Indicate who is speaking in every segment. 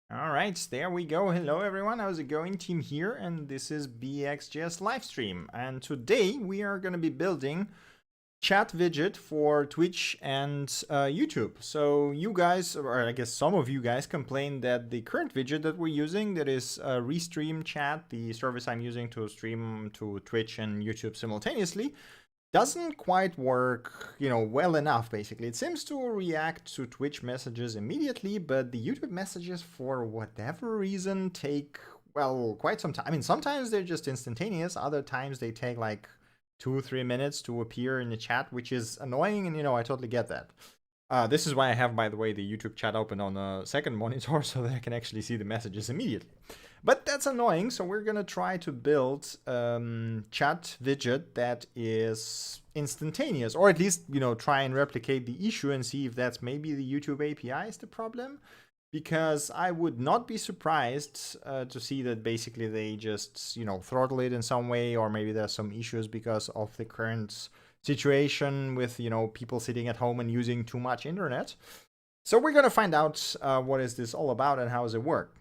Speaker 1: All right, there we go. Hello everyone, how's it going? Team here, and this is BxJS livestream. And today we are going to be building chat widget for Twitch and YouTube. So you guys, or I guess some of you guys, complained that the current widget that we're using, that is Restream Chat, the service I'm using to stream to Twitch and YouTube simultaneously, doesn't quite work, well enough, basically. It seems to react to Twitch messages immediately, but the YouTube messages, for whatever reason, take, well, quite some time. I mean, sometimes they're just instantaneous. Other times they take like 2-3 minutes to appear in the chat, which is annoying, and, I totally get that. This is why I have, by the way, the YouTube chat open on a second monitor so that I can actually see the messages immediately. But that's annoying, so we're gonna try to build chat widget that is instantaneous, or at least, try and replicate the issue and see if that's maybe the YouTube API is the problem. Because I would not be surprised to see that basically they just, throttle it in some way, or maybe there's some issues because of the current situation with, people sitting at home and using too much internet. So we're gonna find out what is this all about and how does it work.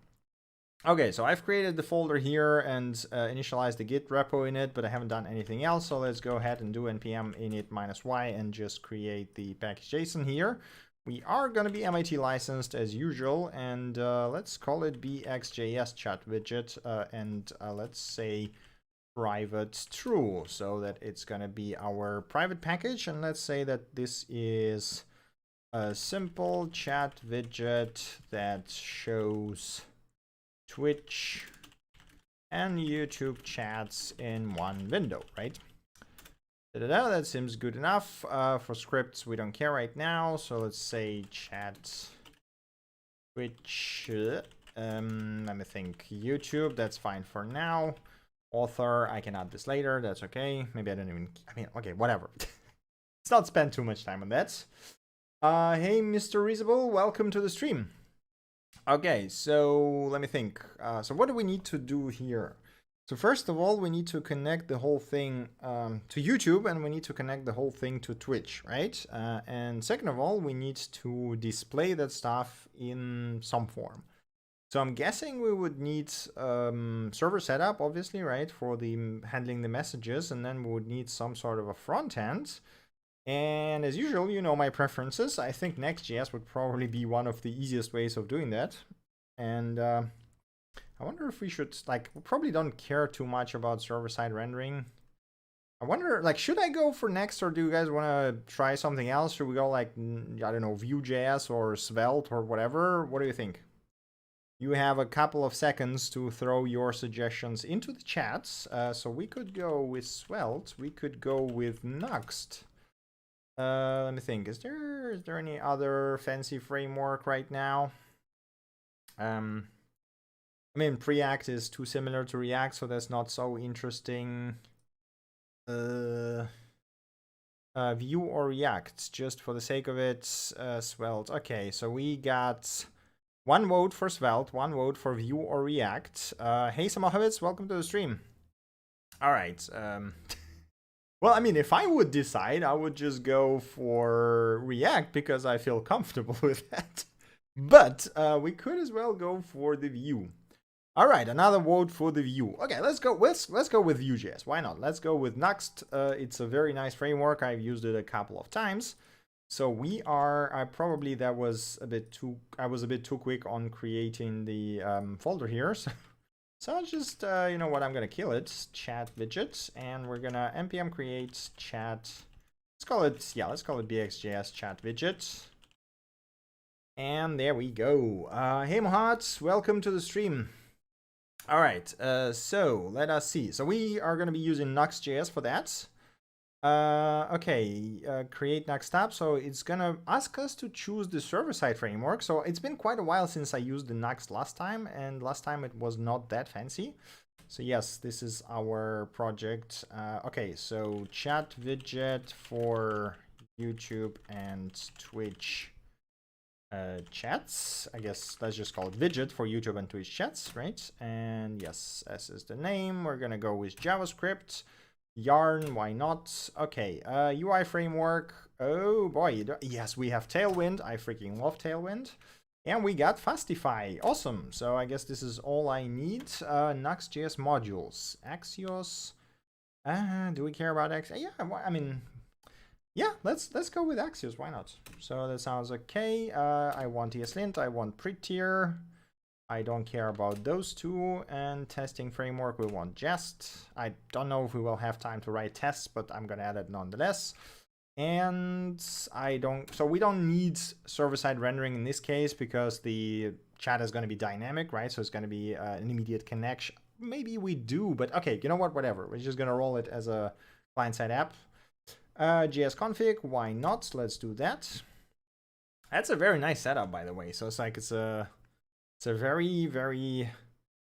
Speaker 1: Okay, so I've created the folder here and initialized the Git repo in it, but I haven't done anything else. So let's go ahead and do npm init -y and just create the package.json here. We are going to be MIT licensed as usual, and let's call it BxJS chat widget, and let's say private true, so that it's going to be our private package. And let's say that this is a simple chat widget that shows Twitch and YouTube chats in one window, right? That seems good enough. For scripts, we don't care right now. So let's say chat Twitch. Let me think. YouTube, that's fine for now. Author, I can add this later. That's okay. Maybe I don't even. Okay, whatever. Let's not spend too much time on that. Hey, Mr. Reasonable, welcome to the stream. Okay, so let me think. So what do we need to do here? So first of all, we need to connect the whole thing to YouTube, and we need to connect the whole thing to Twitch, right? And second of all, we need to display that stuff in some form. So I'm guessing we would need server setup, obviously, right, for the handling the messages, and then we would need some sort of a front end. And as usual, my preferences. I think Next.js would probably be one of the easiest ways of doing that. And I wonder if we should, we probably don't care too much about server-side rendering. I wonder, should I go for Next, or do you guys want to try something else? Should we go, I don't know, Vue.js or Svelte or whatever? What do you think? You have a couple of seconds to throw your suggestions into the chats. So we could go with Svelte. We could go with Nuxt. Let me think. Is there any other fancy framework right now? Preact is too similar to React, so that's not so interesting. Vue or React, just for the sake of it. Svelte. Okay, so we got 1 vote for Svelte, 1 vote for Vue or React. Hey, Samohovitz, welcome to the stream. All right. Well, if I would decide, I would just go for React because I feel comfortable with that. But we could as well go for the Vue. All right, another vote for the Vue. Okay, let's go with Vue.js. Why not? Let's go with Nuxt. It's a very nice framework. I've used it a couple of times. So we are. I was a bit too quick on creating the folder here. So I'll just, I'm gonna kill it, chat widget, and we're gonna npm create chat. Let's call it BxJS chat widget. And there we go. Hey Mohat, welcome to the stream. All right, so let us see. So we are gonna be using Nuxt.js for that. Create next app. So it's gonna ask us to choose the server-side framework. So it's been quite a while since I used the Nuxt last time, and last time it was not that fancy. So yes, this is our project. Okay, so chat widget for YouTube and Twitch chats. I guess let's just call it widget for YouTube and Twitch chats, right? And yes, as is the name, we're gonna go with JavaScript. Yarn, why not? Okay, UI framework. Oh boy, yes, we have Tailwind. I freaking love Tailwind. And we got Fastify. Awesome. So I guess this is all I need. Nux.js modules. Axios. Do we care about Axios? Yeah, I mean, yeah, let's go with Axios. Why not? So that sounds okay. I want ESLint. I want Prettier. I don't care about those two. And testing framework, we want Jest. I don't know if we will have time to write tests, but I'm going to add it nonetheless. And so we don't need server-side rendering in this case because the chat is going to be dynamic, right? So it's going to be an immediate connection. Maybe we do, but okay, you know what? Whatever. We're just going to roll it as a client-side app. JS config, why not? Let's do that. That's a very nice setup, by the way. So it's like it's a very, very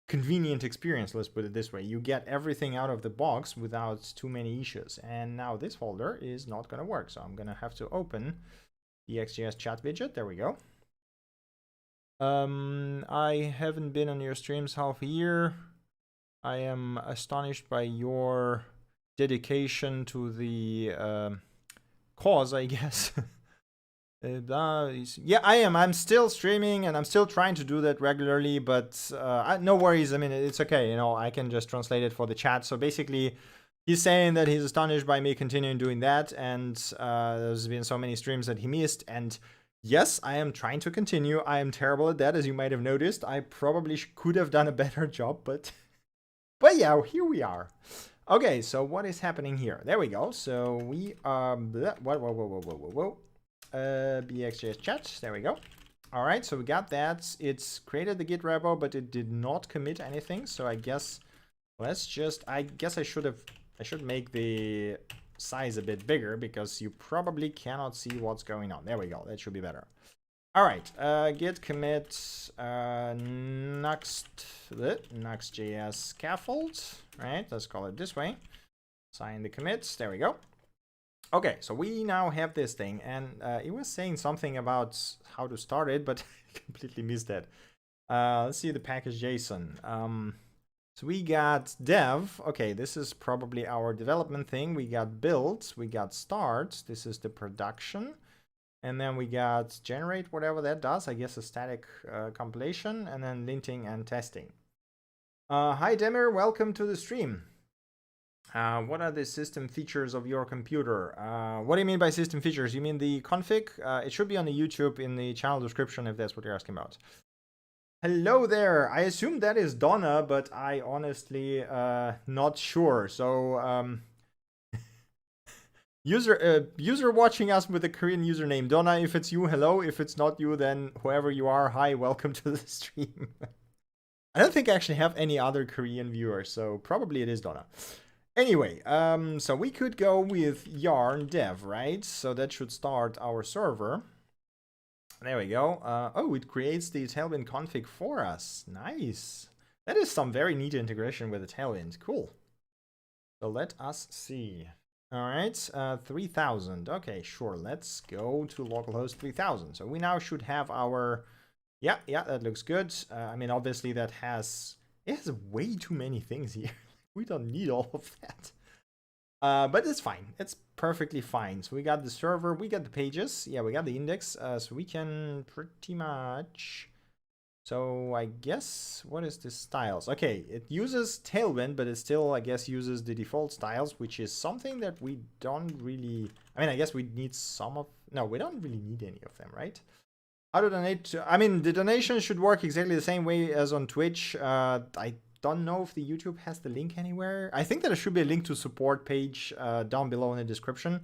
Speaker 1: convenient experience, let's put it this way. You get everything out of the box without too many issues. And now this folder is not going to work. So I'm going to have to open the BxJS chat widget. There we go. I haven't been on your streams half a year. I am astonished by your dedication to the cause, I guess. Yeah, I am. I'm still streaming and I'm still trying to do that regularly, but no worries. I mean, it's okay. You know, I can just translate it for the chat. So basically, he's saying that he's astonished by me continuing doing that. And there's been so many streams that he missed. And yes, I am trying to continue. I am terrible at that, as you might have noticed. I probably could have done a better job, but yeah, here we are. Okay, so what is happening here? There we go. So we whoa. BxJS chat, there we go. All right, so we got that. It's created the Git repo, but it did not commit anything. So I guess I should make the size a bit bigger because you probably cannot see what's going on. There we go. That should be better. All right, git commit Nux.js scaffold, right? Let's call it this way. Sign the commits. There we go. Okay, so we now have this thing, and it was saying something about how to start it, but I completely missed that. Let's see the package JSON. So we got dev. Okay, this is probably our development thing. We got build, we got start. This is the production. And then we got generate, whatever that does. I guess a static compilation, and then linting and testing. Hi, Demir. Welcome to the stream. What are the system features of your computer? What do you mean by system features? You mean the config? It should be on the YouTube in the channel description if that's what you're asking about. Hello there. I assume that is Donna, but I honestly not sure. So user watching us with a Korean username. Donna, if it's you, hello. If it's not you, then whoever you are, hi, welcome to the stream. I don't think I actually have any other Korean viewers, so probably it is Donna. Anyway, so we could go with yarn dev, right? So that should start our server. There we go. Oh, it creates the Tailwind config for us. Nice. That is some very neat integration with the Tailwind. Cool. So let us see. All right, 3000. Okay, sure. Let's go to localhost 3000. So we now should have our... Yeah, that looks good. I mean, obviously it has way too many things here. We don't need all of that. But it's fine. It's perfectly fine. So we got the server, we got the pages. Yeah, we got the index. So we can pretty much... So I guess, what is the styles? Okay, it uses Tailwind, but it still, I guess, uses the default styles, which is something that we don't really... I mean, I guess we need some of... No, we don't really need any of them, right? How to donate to... I mean, the donation should work exactly the same way as on Twitch. I don't know if the YouTube has the link anywhere. I think that there should be a link to support page down below in the description.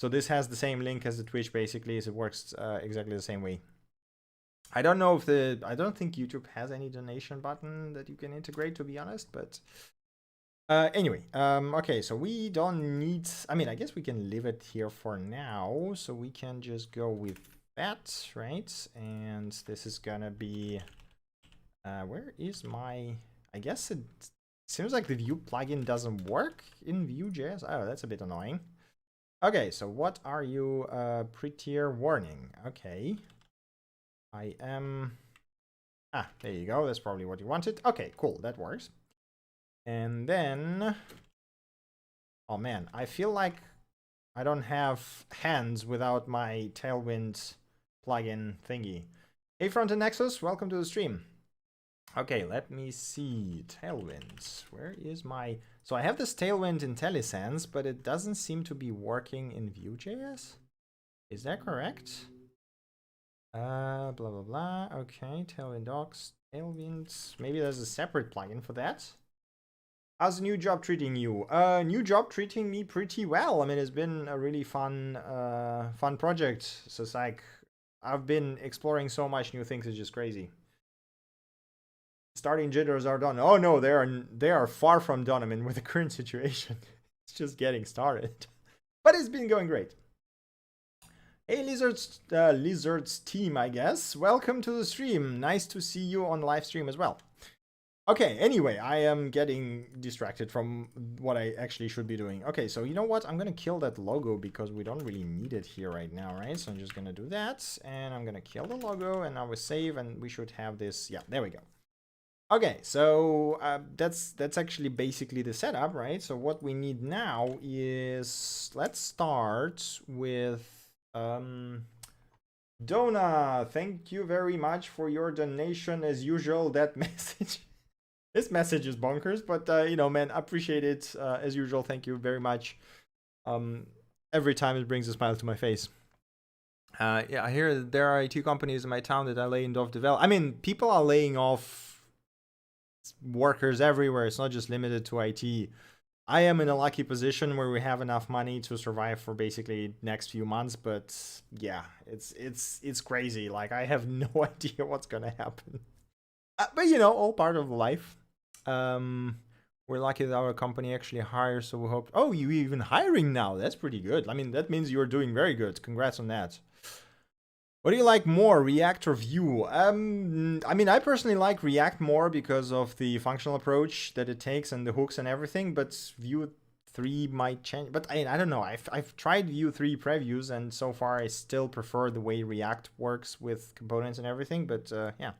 Speaker 1: So this has the same link as the Twitch, basically, so it works exactly the same way. I don't know if I don't think YouTube has any donation button that you can integrate, to be honest, but anyway, okay, so we don't need, I mean, I guess we can leave it here for now, so we can just go with that, right? And this is gonna be, where is my, I guess it seems like the Vue plugin doesn't work in Vue.js. Oh, that's a bit annoying. Okay, so what are you, prettier warning? Okay. I am... Ah, there you go. That's probably what you wanted. Okay, cool. That works. And then... Oh, man. I feel like I don't have hands without my Tailwind plugin thingy. Hey, Front and Nexus, welcome to the stream. Okay, let me see. Tailwind. Where is my... So I have this Tailwind IntelliSense, but it doesn't seem to be working in Vue.js. Is that correct? Blah, blah, blah. Okay, Tailwind docs, Tailwind. Maybe there's a separate plugin for that. How's the new job treating you? New job treating me pretty well. I mean, it's been a really fun project. So it's like, I've been exploring so much new things. It's just crazy. Starting jitters are done. Oh no, they are far from done. I mean, with the current situation, it's just getting started. But it's been going great. Hey, Lizards team, I guess. Welcome to the stream. Nice to see you on live stream as well. Okay, anyway, I am getting distracted from what I actually should be doing. Okay, so you know what? I'm gonna kill that logo because we don't really need it here right now, right? So I'm just gonna do that, and I'm gonna kill the logo, and now we save, and we should have this. Yeah, there we go. Okay, so that's actually basically the setup, right? So what we need now is, let's start with Donna. Thank you very much for your donation as usual. That message. This message is bonkers, but you know, man, appreciate it as usual. Thank you very much. Every time it brings a smile to my face. Yeah, I hear there are IT companies in my town that are laying off developers. I mean, people are laying off workers everywhere. It's not just limited to IT. I am in a lucky position where we have enough money to survive for basically next few months, but yeah, it's crazy. Like, I have no idea what's gonna happen. But you know, all part of life. We're lucky that our company actually hires, so we hope... Oh, you're even hiring now. That's pretty good. I mean, that means you're doing very good. Congrats on that. What do you like more, React or Vue? I mean, I personally like React more because of the functional approach that it takes and the hooks and everything, but Vue 3 might change. But I don't know. I've tried Vue 3 previews, and so far I still prefer the way React works with components and everything, but yeah.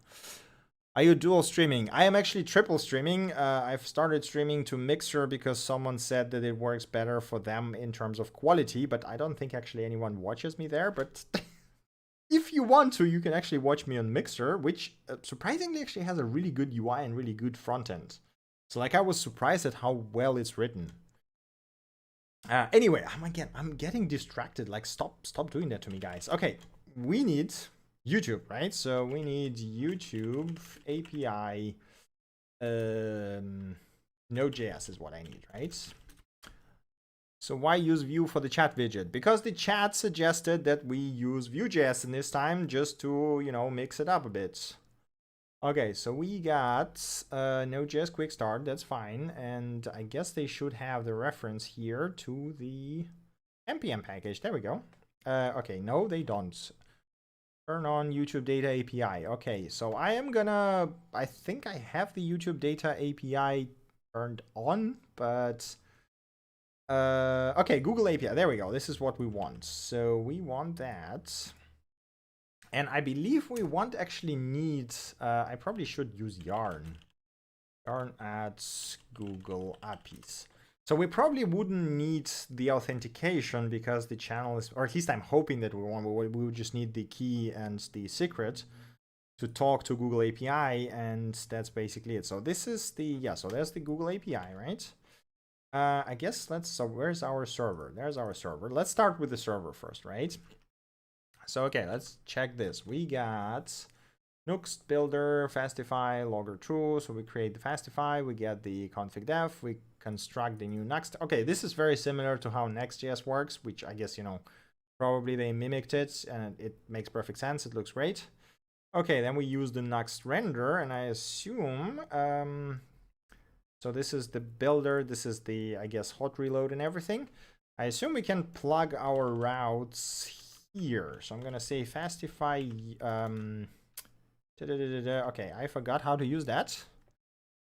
Speaker 1: Are you dual streaming? I am actually triple streaming. I've started streaming to Mixer because someone said that it works better for them in terms of quality, but I don't think actually anyone watches me there. But if you want to, you can actually watch me on Mixer, which surprisingly actually has a really good UI and really good front end. So like, I was surprised at how well it's written. Anyway, I'm getting distracted. Like, stop doing that to me, guys. Okay, we need YouTube, right? So we need YouTube API. Node.js is what I need, right? So why use Vue for the chat widget? Because the chat suggested that we use Vue.js in this time, just to, you know, mix it up a bit. Okay, so we got Node.js quick start. That's fine, and I guess they should have the reference here to the npm package. There we go. Okay, no, they don't. Turn on YouTube Data API. Okay, so I think I have the YouTube Data API turned on, but okay, Google API. There we go. This is what we want. So we want that. And I believe we won't actually need, I probably should use Yarn. Yarn at Google APIs. So we probably wouldn't need the authentication because the channel is, or at least I'm hoping that we would just need the key and the secret to talk to Google API, and that's basically it. So this is the, yeah, so there's the Google API, right? I guess so where's our server? There's our server. Let's start with the server first, right? So, okay, let's check this. We got Nuxt builder, Fastify, logger true. So we create the Fastify, we get the config def, we construct the new Nuxt. Okay, this is very similar to how Next.js works, which I guess, you know, probably they mimicked it and it makes perfect sense. It looks great. Okay, then we use the Nuxt render, and I assume, so this is the builder, this is the, I guess, hot reload and everything. I assume we can plug our routes here. So I'm gonna say Fastify, okay, I forgot how to use that.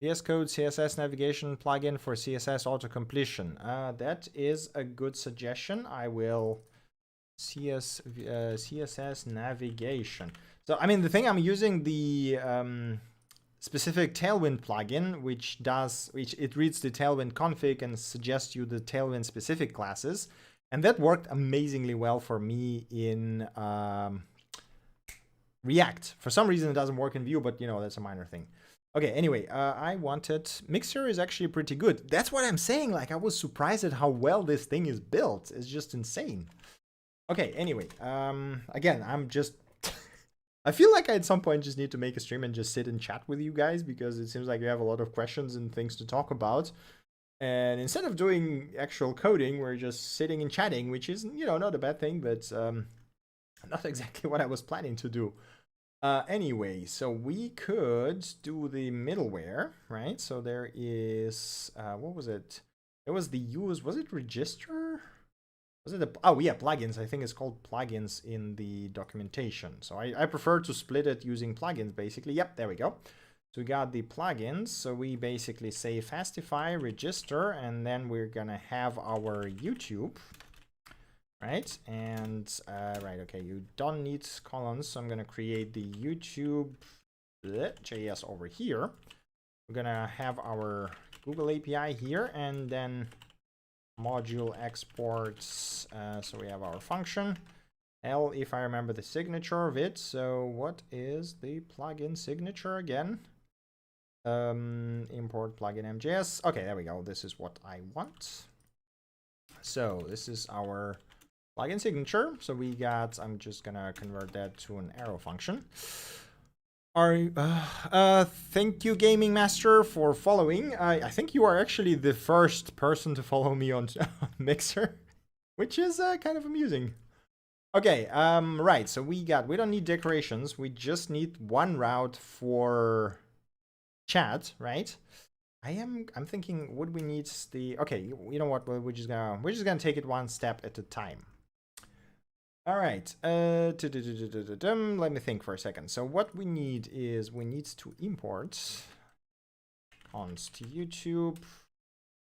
Speaker 1: VS Code CSS navigation plugin for CSS auto completion. That is a good suggestion. I will CSS navigation. So I mean, the thing, I'm using the specific Tailwind plugin, which it reads the Tailwind config and suggests you the Tailwind specific classes, and that worked amazingly well for me in React. For some reason, it doesn't work in Vue, but you know, that's a minor thing. Okay, anyway, I wanted, Mixer is actually pretty good. That's what I'm saying. Like, I was surprised at how well this thing is built. It's just insane. Okay, anyway, again, I'm just, I feel like I at some point just need to make a stream and just sit and chat with you guys, because it seems like you have a lot of questions and things to talk about. And instead of doing actual coding, we're just sitting and chatting, which is, you know, not a bad thing, but not exactly what I was planning to do. Anyway, so we could do the middleware, right? So there is, what was it? It was the use, was it register? Was it oh yeah, plugins. I think it's called plugins in the documentation. So I prefer to split it using plugins, basically. Yep, there we go. So we got the plugins. So we basically say Fastify, register, and then we're gonna have our YouTube. Right, and right, okay, you don't need columns, so I'm gonna create the YouTube JS over here. We're gonna have our Google API here, and then module exports. So we have our function L, if I remember the signature of it. So what is the plugin signature again? Import plugin MJS. Okay, there we go. This is what I want. So this is our plugin signature. So we got, I'm just gonna convert that to an arrow function. Thank you, Gaming Master, for following. I think you are actually the first person to follow me on Mixer, which is kind of amusing. Okay, right, so we don't need decorations. We just need one route for chat, right? I'm thinking, would we need the, okay, you know what, we're just gonna take it one step at a time. All right, let me think for a second. So what we need is, we need to import const YouTube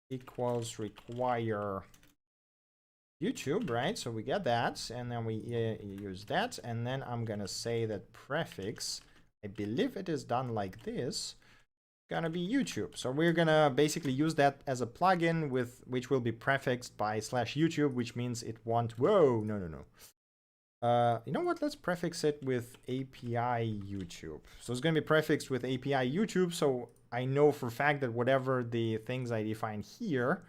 Speaker 1: equals require YouTube, right? So we get that, and then we use that, and then I'm gonna say that prefix, I believe it is done like this, gonna be YouTube. So we're gonna basically use that as a plugin with which will be prefixed by /YouTube, which means it won't, whoa, no. You know what, let's prefix it with API YouTube. So it's gonna be prefixed with API YouTube, so I know for a fact that whatever the things I define here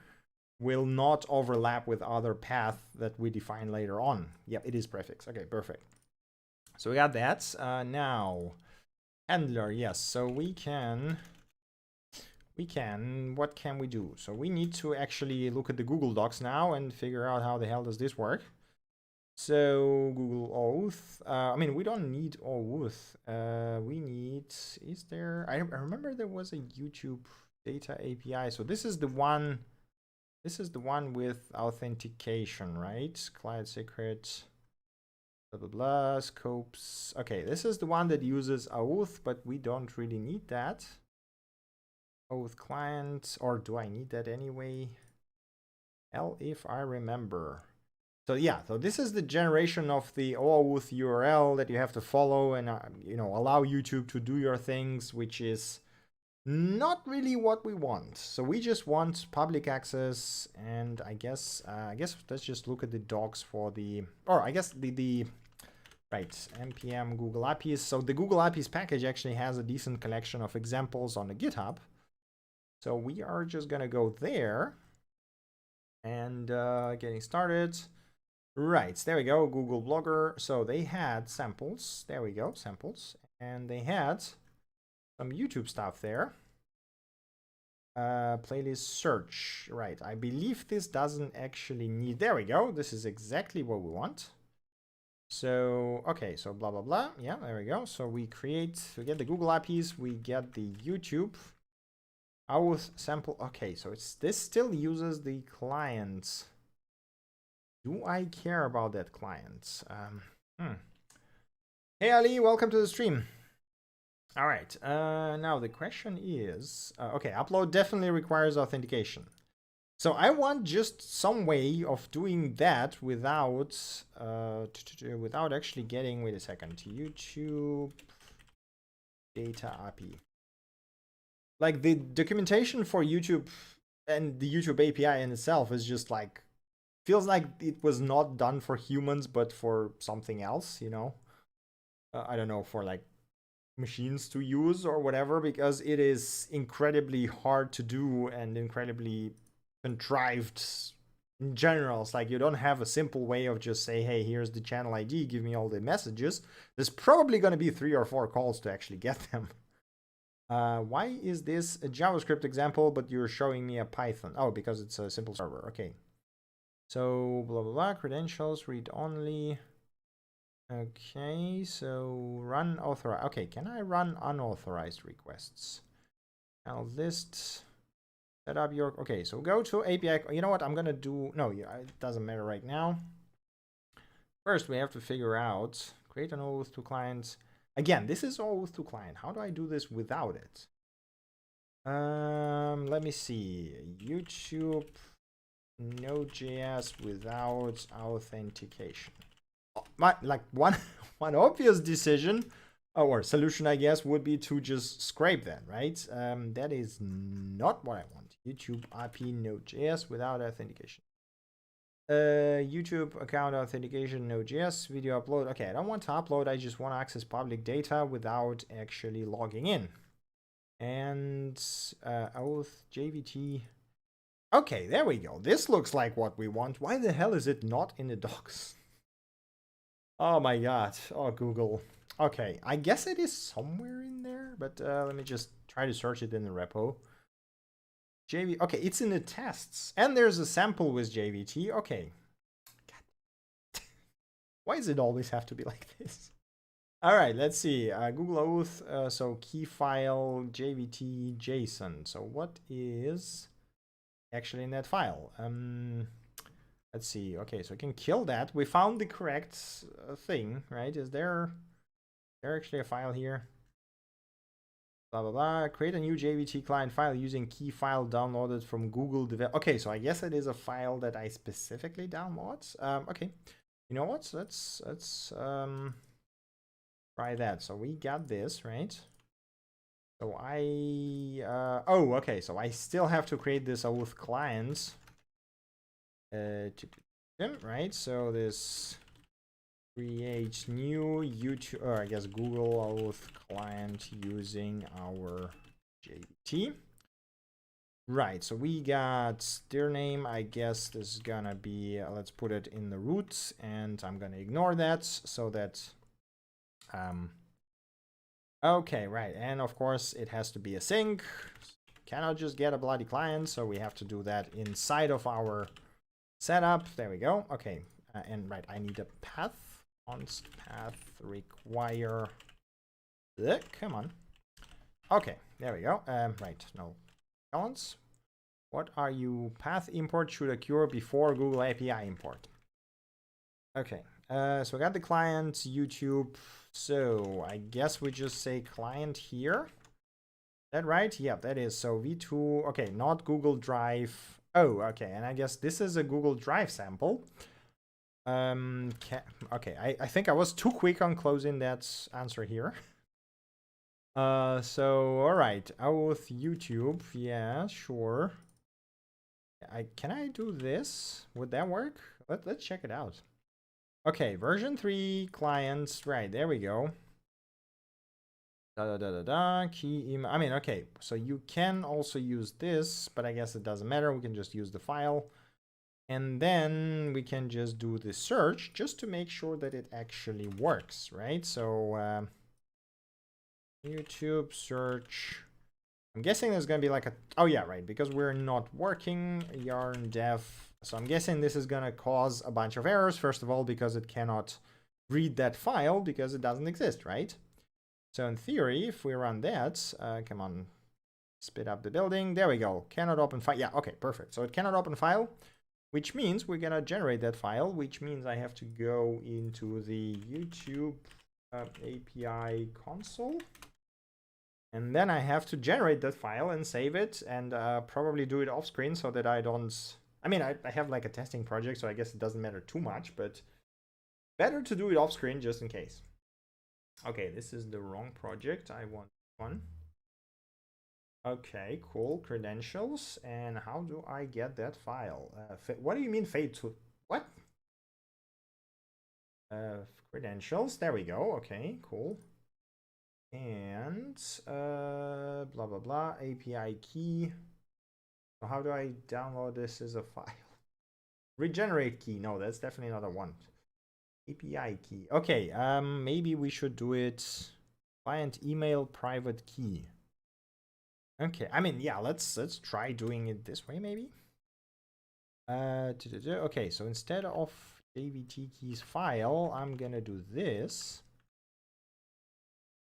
Speaker 1: will not overlap with other paths that we define later on. Yep, it is prefix. Okay, perfect. So we got that. Now, handler, yes. So we can, what can we do? So we need to actually look at the Google Docs now and figure out how the hell does this work. So Google Auth, I mean, we don't need Auth. We need, is there, I remember there was a YouTube data API. So this is the one with authentication, right? Client secret, blah, blah, blah, scopes. Okay, this is the one that uses Auth, but we don't really need that. Auth client, or do I need that anyway? L, if I remember. So yeah, so this is the generation of the OAuth URL that you have to follow and you know, allow YouTube to do your things, which is not really what we want. So we just want public access, and I guess let's just look at the docs for the, or I guess the right, npm Google APIs. So the Google APIs package actually has a decent collection of examples on the GitHub. So we are just gonna go there and getting started. Right, there we go, Google Blogger. So they had samples, there we go, samples, and they had some YouTube stuff there. Playlist search, right, I believe this doesn't actually need, there we go, this is exactly what we want. So, okay, so blah, blah, blah, yeah, there we go. So we get the Google APIs, we get the YouTube. Our sample, okay, so this still uses the clients. Do I care about that client? Hey Ali, welcome to the stream. All right, now the question is, okay, upload definitely requires authentication. So I want just some way of doing that without actually getting, wait a second, YouTube data API. Like the documentation for YouTube and the YouTube API in itself is just like, feels like it was not done for humans, but for something else, you know? I don't know, for like machines to use or whatever, because it is incredibly hard to do and incredibly contrived in general. It's like you don't have a simple way of just say, hey, here's the channel ID, give me all the messages. There's probably going to be 3 or 4 calls to actually get them. Why is this a JavaScript example, but you're showing me a Python? Oh, because it's a simple server. Okay. So blah, blah, blah, credentials, read only. Okay, so run authorized. Okay, can I run unauthorized requests? I'll list, set up your, okay, so go to API. You know what I'm gonna do? No, yeah, it doesn't matter right now. First, we have to figure out, create an oath to clients. Again, this is oath to client. How do I do this without it? Let me see. YouTube node.js without authentication. Like one obvious decision or solution, I guess, would be to just scrape that, right? That is not what I want. YouTube IP node.js without authentication. YouTube account authentication node.js video upload. Okay, I don't want to upload. I just want to access public data without actually logging in. And oath JVT. Okay, there we go. This looks like what we want. Why the hell is it not in the docs? Oh my god. Oh, Google. Okay, I guess it is somewhere in there, but let me just try to search it in the repo. JV. Okay, it's in the tests. And there's a sample with JVT. Okay. God. Why does it always have to be like this? All right, let's see. Google Oath. So key file JVT JSON. So what is actually in that file? Let's see. Okay, so I can kill that. We found the correct thing, right? Is there actually a file here? Blah, blah, blah. Create a new JVT client file using key file downloaded from Google Develop. Okay, so I guess it is a file that I specifically download. Okay, you know what? Let's try that. So we got this, right? So oh, okay. So I still have to create this oath client. Right? So this create new YouTube, or I guess Google Oath client using our JVT. Right, so we got their name. I guess this is gonna be, let's put it in the root, and I'm gonna ignore that so that, okay, right. And of course it has to be a sync. Cannot just get a bloody client, so we have to do that inside of our setup. There we go. Okay, and right, I need a path. Const path require. Come on. Okay, there we go. Right, no balance. What are you? Path import should occur before Google API import. Okay, so we got the client YouTube. So I guess we just say client here. Is that right? Yeah, that is. So v2. Okay, not Google Drive. Oh, okay, and I guess this is a Google Drive sample. Okay, I think I was too quick on closing that answer here. So all right, oath YouTube. Yeah, sure. Can I do this? Would that work? Let's check it out. Okay, version 3 clients. Right, there we go. Key email. I mean, okay, so you can also use this, but I guess it doesn't matter. We can just use the file. And then we can just do the search just to make sure that it actually works, right? So YouTube search. I'm guessing there's going to be like a, oh yeah, right, because we're not working yarn dev. So I'm guessing this is going to cause a bunch of errors. First of all, because it cannot read that file because it doesn't exist, right? So in theory, if we run that, come on, spit up the building. There we go. Cannot open file. Yeah, okay, perfect. So it cannot open file, which means we're gonna generate that file, which means I have to go into the YouTube API console. And then I have to generate that file and save it and probably do it off screen so that I don't, I mean, I have like a testing project, so I guess it doesn't matter too much, but better to do it off screen just in case. Okay, this is the wrong project. I want one. Okay, cool. Credentials. And how do I get that file? What do you mean fade to? What? Credentials. There we go. Okay, cool. And blah blah blah. API key. So how do I download this as a file? Regenerate key. No, that's definitely not a one. API key. Okay. Maybe we should do it. Client email private key. Okay. I mean, yeah. Let's try doing it this way, maybe. Okay. So instead of JVT keys file, I'm gonna do this.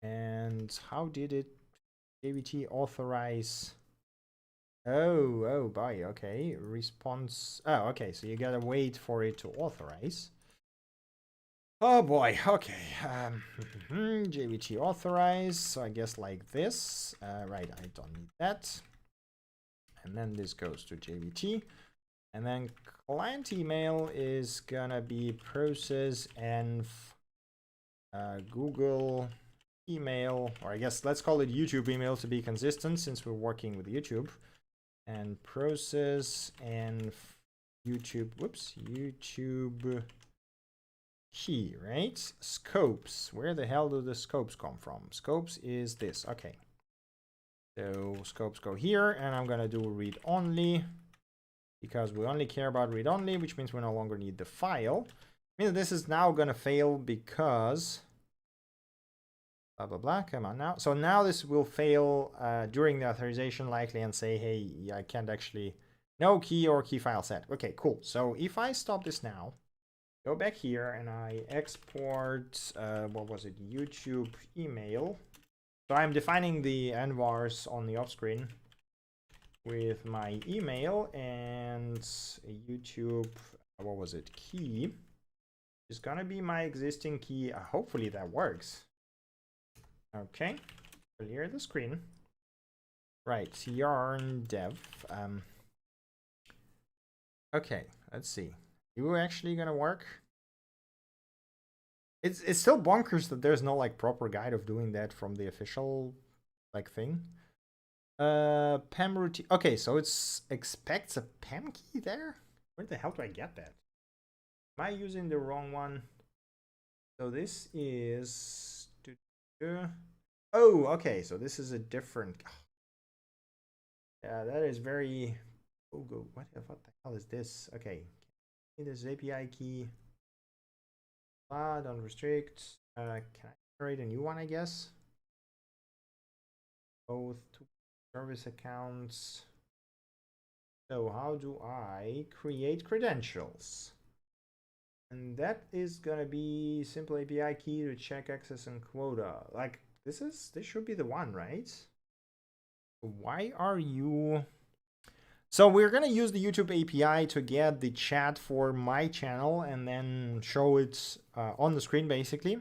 Speaker 1: And how did it JVT authorize? Oh boy, okay. Response. Oh, okay. So you gotta wait for it to authorize. Oh boy, okay. JVT authorize. So I guess like this. Right, I don't need that. And then this goes to JVT. And then client email is gonna be process and Google email, or I guess let's call it YouTube email to be consistent since we're working with YouTube. And process and YouTube, whoops, YouTube key, right? Scopes, where the hell do the scopes come from? Scopes is this, okay. So scopes go here, and I'm gonna do read only because we only care about read only, which means we no longer need the file. I mean, this is now gonna fail because blah blah blah. Come on now. So now this will fail during the authorization likely and say, hey, I can't actually, no key or key file set. Okay, cool. So if I stop this now, go back here and I export what was it, YouTube email. So I'm defining the envars on the off screen with my email and YouTube, what was it, key is gonna be my existing key. Hopefully that works. Okay, clear the screen. Right, yarn dev. Okay, let's see. You actually gonna work? It's still bonkers that there's no like proper guide of doing that from the official like thing. PEM routine. Okay, so it's expects a PEM key there. Where the hell do I get that? Am I using the wrong one? So this is. Oh, okay. So this is a different. Yeah, that is very. Oh, go. What the hell is this? Okay, this is API key. Don't restrict. Can I create a new one? I guess. Both service accounts. So how do I create credentials? And that is gonna be simple API key to check access and quota. Like this should be the one, right? Why are you? So we're gonna use the YouTube API to get the chat for my channel and then show it on the screen basically.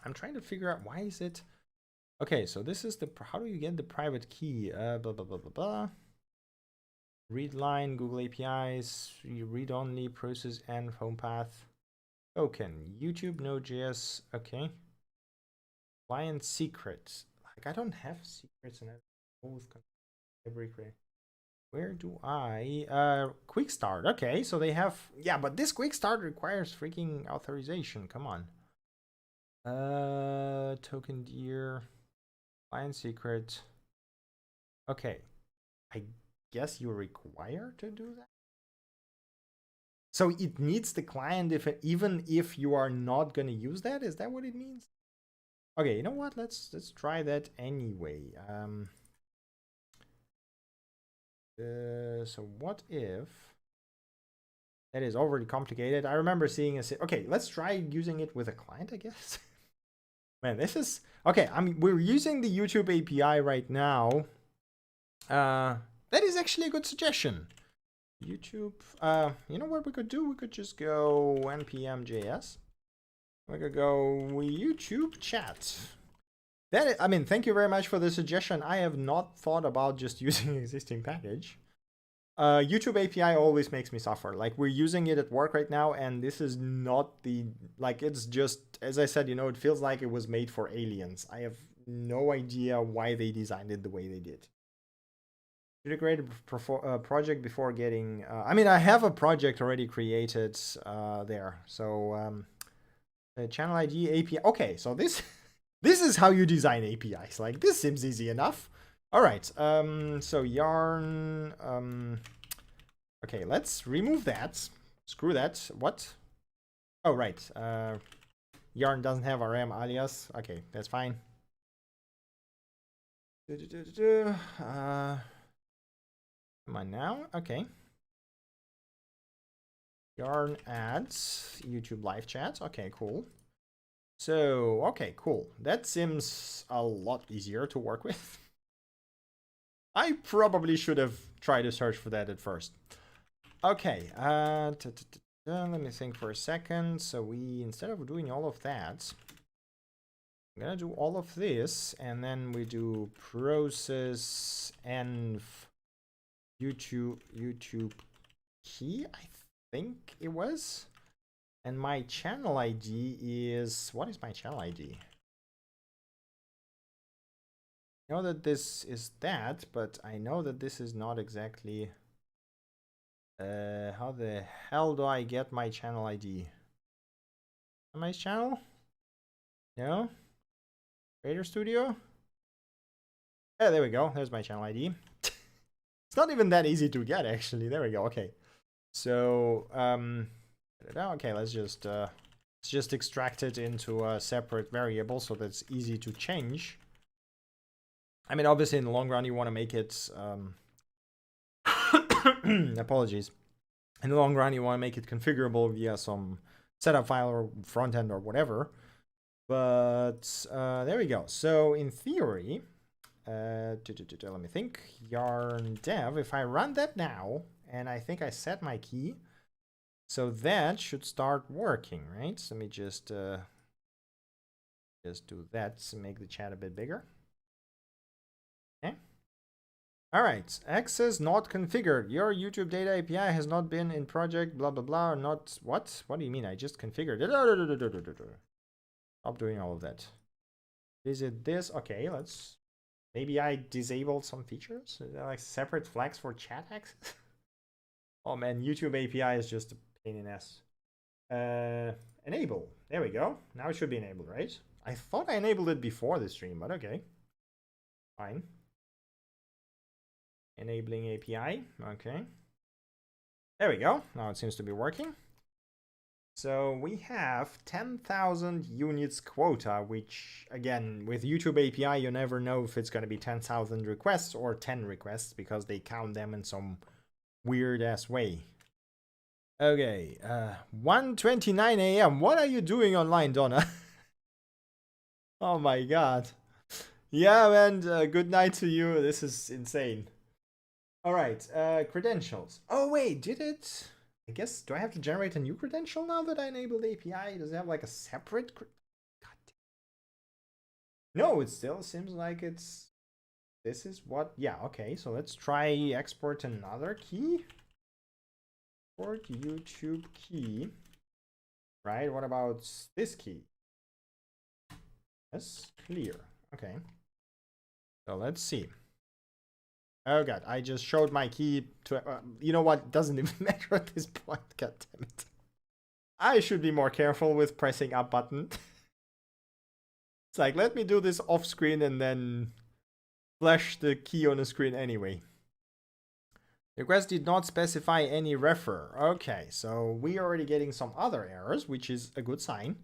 Speaker 1: I'm trying to figure out why is it. Okay, so this is the, how do you get the private key? Blah blah blah blah blah. Read line, Google APIs, read only, process and home path. Token, YouTube, node.js, okay. Client secrets. Like I don't have secrets in it. Both library create. Where do I quick start? Okay, so they have, yeah, but this quick start requires freaking authorization. Come on. Token deer, client secret. Okay, I guess you're required to do that. So it needs the client even if you are not going to use that. Is that what it means? Okay, you know what? Let's try that anyway. So what if that is overly complicated? I remember seeing a. Okay, let's try using it with a client, I guess. Man, this is okay. I mean, we're using the YouTube API right now. That is actually a good suggestion. YouTube. You know what we could do? We could just go npm.js. We could go YouTube chat. That, I mean, thank you very much for the suggestion. I have not thought about just using existing package. YouTube API always makes me suffer. Like we're using it at work right now, and this is not the, like it's just, as I said, you know, it feels like it was made for aliens. I have no idea why they designed it the way they did. Should I create a project before getting, I mean, I have a project already created there. So Channel ID API. Okay, so this this is how you design APIs. Like, this seems easy enough. All right. So yarn. Okay, let's remove that. Screw that. What? Oh, right. Yarn doesn't have RM alias. Okay, that's fine. Come on now. Okay. Yarn adds YouTube live chat. Okay, cool. So, okay, cool. That seems a lot easier to work with. I probably should have tried to search for that at first. Okay, let me think for a second. So we, instead of doing all of that, I'm gonna do all of this, and then we do process env YouTube key, I think it was. And my channel ID is, what is my channel ID? I know that this is that, but I know that this is not exactly. How the hell do I get my channel ID? My channel? No? Creator Studio? Yeah, there we go. There's my channel ID. It's not even that easy to get, actually. There we go. Okay. So, okay, let's just extract it into a separate variable so that's easy to change. I mean, obviously, in the long run, you want to make it. Apologies. In the long run, you want to make it configurable via some setup file or front end or whatever. But there we go. So in theory, let me think. Yarn dev. If I run that now, and I think I set my key, so that should start working, right? So let me just do that to make the chat a bit bigger. Okay. All right, access not configured. Your YouTube data API has not been in project, blah, blah, blah, or not. What? What do you mean? I just configured it. Stop doing all of that. Visit this. Okay, let's. Maybe I disabled some features. Is there like separate flags for chat access? Oh man, YouTube API is just a pain in the ass. Enable. There we go. Now it should be enabled, right? I thought I enabled it before the stream, but okay. Fine. Enabling API. Okay. There we go. Now it seems to be working. So we have 10,000 units quota, which again, with YouTube API, you never know if it's going to be 10,000 requests or 10 requests because they count them in some weird ass way. Okay, 1:29 a.m. What are you doing online, Donna? Oh my god. Yeah, man, good night to you. This is insane. All right, credentials. Oh wait, did it? I guess, do I have to generate a new credential now that I enabled API? Does it have like a separate? God damn. No, it still seems like it's. This is what? Yeah, okay. So let's try export another key. Export YouTube key. Right. What about this key? Yes, clear. Okay. So let's see. Oh god, I just showed my key to. You know what? Doesn't even matter at this point. God damn it. I should be more careful with pressing up button. It's like, let me do this off screen and then flash the key on the screen anyway. The request did not specify any refer. Okay, so we are already getting some other errors, which is a good sign.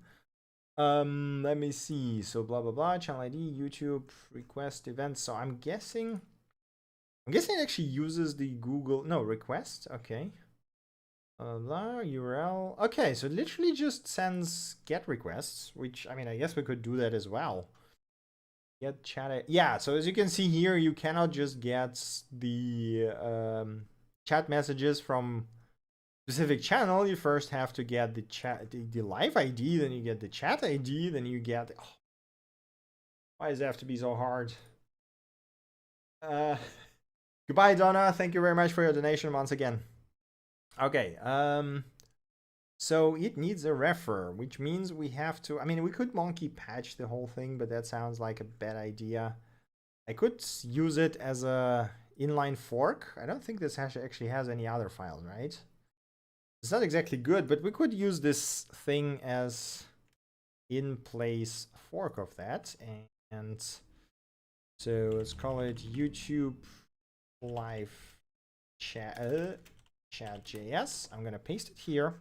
Speaker 1: Let me see. So blah blah blah. Channel ID, YouTube request event. So I'm guessing it actually uses the Google request. Okay. Blah URL. Okay, so it literally just sends GET requests, which I mean, I guess we could do that as well. Get chat. Yeah, so as you can see here, you cannot just get the chat messages from specific channel. You first have to get the chat, the live ID, then you get the chat ID, then you get. Oh, why does it have to be so hard? Goodbye, Donna. Thank you very much for your donation once again. Okay. So it needs a refer, which means we have to. I mean, we could monkey patch the whole thing, but that sounds like a bad idea. I could use it as a inline fork. I don't think this actually has any other files, right? It's not exactly good, but we could use this thing as in place fork of that. And so let's call it YouTube live chat chat.js. I'm gonna paste it here,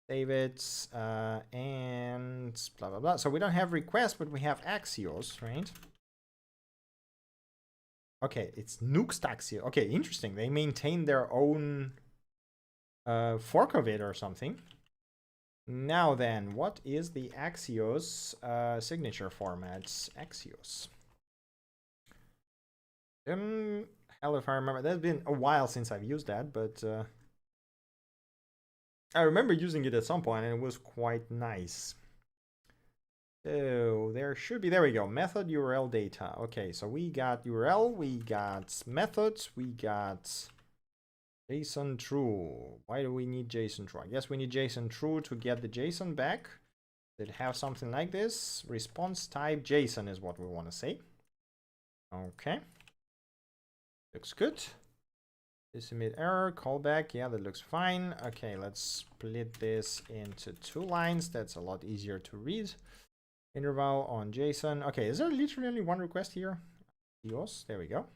Speaker 1: save it, and blah blah blah. So we don't have requests, but we have Axios, right? Okay, it's Nuxt Axios. Okay, interesting. They maintain their own fork of it or something. Now then, what is the Axios signature format? Axios. Hell if I remember. That's been a while since I've used that, but I remember using it at some point and it was quite nice. So there should be, there we go, method URL data. Okay, so we got URL, we got methods, we got JSON true. Why do we need JSON true? I guess we need JSON true to get the JSON back. Did have something like this. Response type JSON is what we want to say. Okay. Looks good. Submit error, callback. Yeah, that looks fine. Okay, let's split this into 2 lines. That's a lot easier to read. Interval on JSON. Okay, is there literally only one request here? Yes, there we go.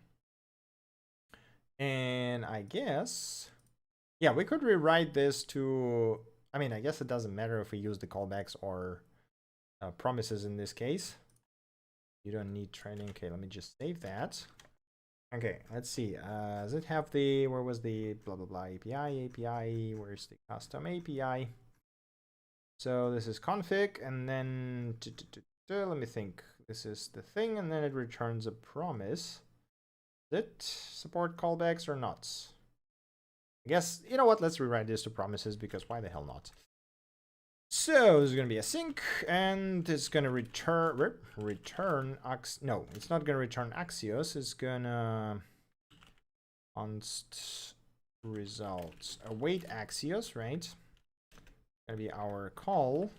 Speaker 1: And I guess, yeah, we could rewrite this to, I mean, I guess it doesn't matter if we use the callbacks or promises in this case. You don't need training. Okay, let me just save that. Okay, let's see. Does it have the, where was the blah blah blah API? Where's the custom API? So this is config, and then let me think. This is the thing, and then it returns a promise. Does it support callbacks or not? I guess, you know what? Let's rewrite this to promises, because why the hell not? So this is going to be async, and it's going to return no, it's not going to return Axios. It's going to const results await Axios, right? Going to be our call.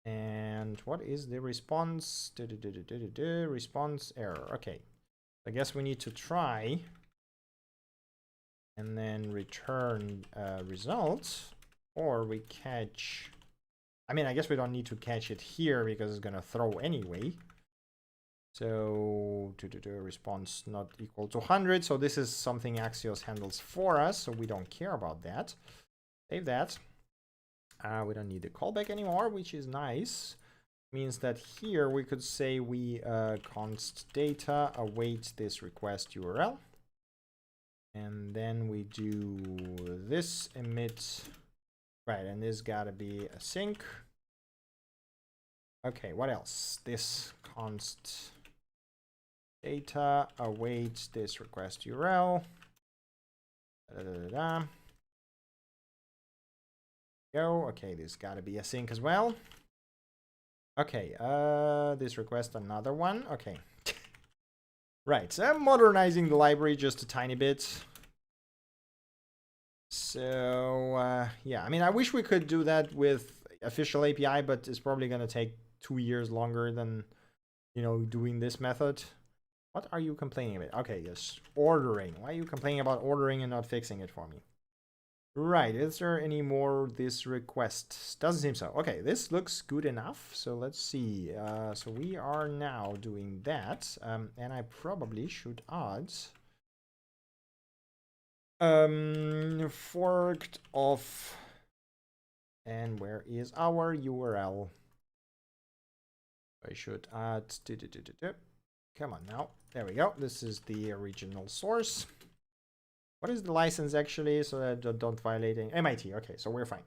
Speaker 1: And what is the response? Response error. Okay, I guess we need to try and then return results. Or we catch, I mean, I guess we don't need to catch it here because it's gonna throw anyway. So response not equal to 100. So this is something Axios handles for us, so we don't care about that. Save that. We don't need the callback anymore, which is nice. Means that here we could say we const data await this request URL. And then we do this emit. Right, and this gotta be async. Okay, what else? This const data awaits this request URL. Go. Okay, this gotta be async as well. Okay, this request another one. Okay. Right, so I'm modernizing the library just a tiny bit. So yeah, I mean, I wish we could do that with official API, but it's probably going to take 2 years longer than, you know, doing this method. What are you complaining about? Okay, yes, ordering. Why are you complaining about ordering and not fixing it for me? Right, is there any more this request? Doesn't seem so. Okay, this looks good enough. So let's see. So we are now doing that. And I probably should add forked off, and where is our URL? I should add come on now, there we go. This is the original source. What is the license actually, so that I don't violate any MIT? Okay, so we're fine.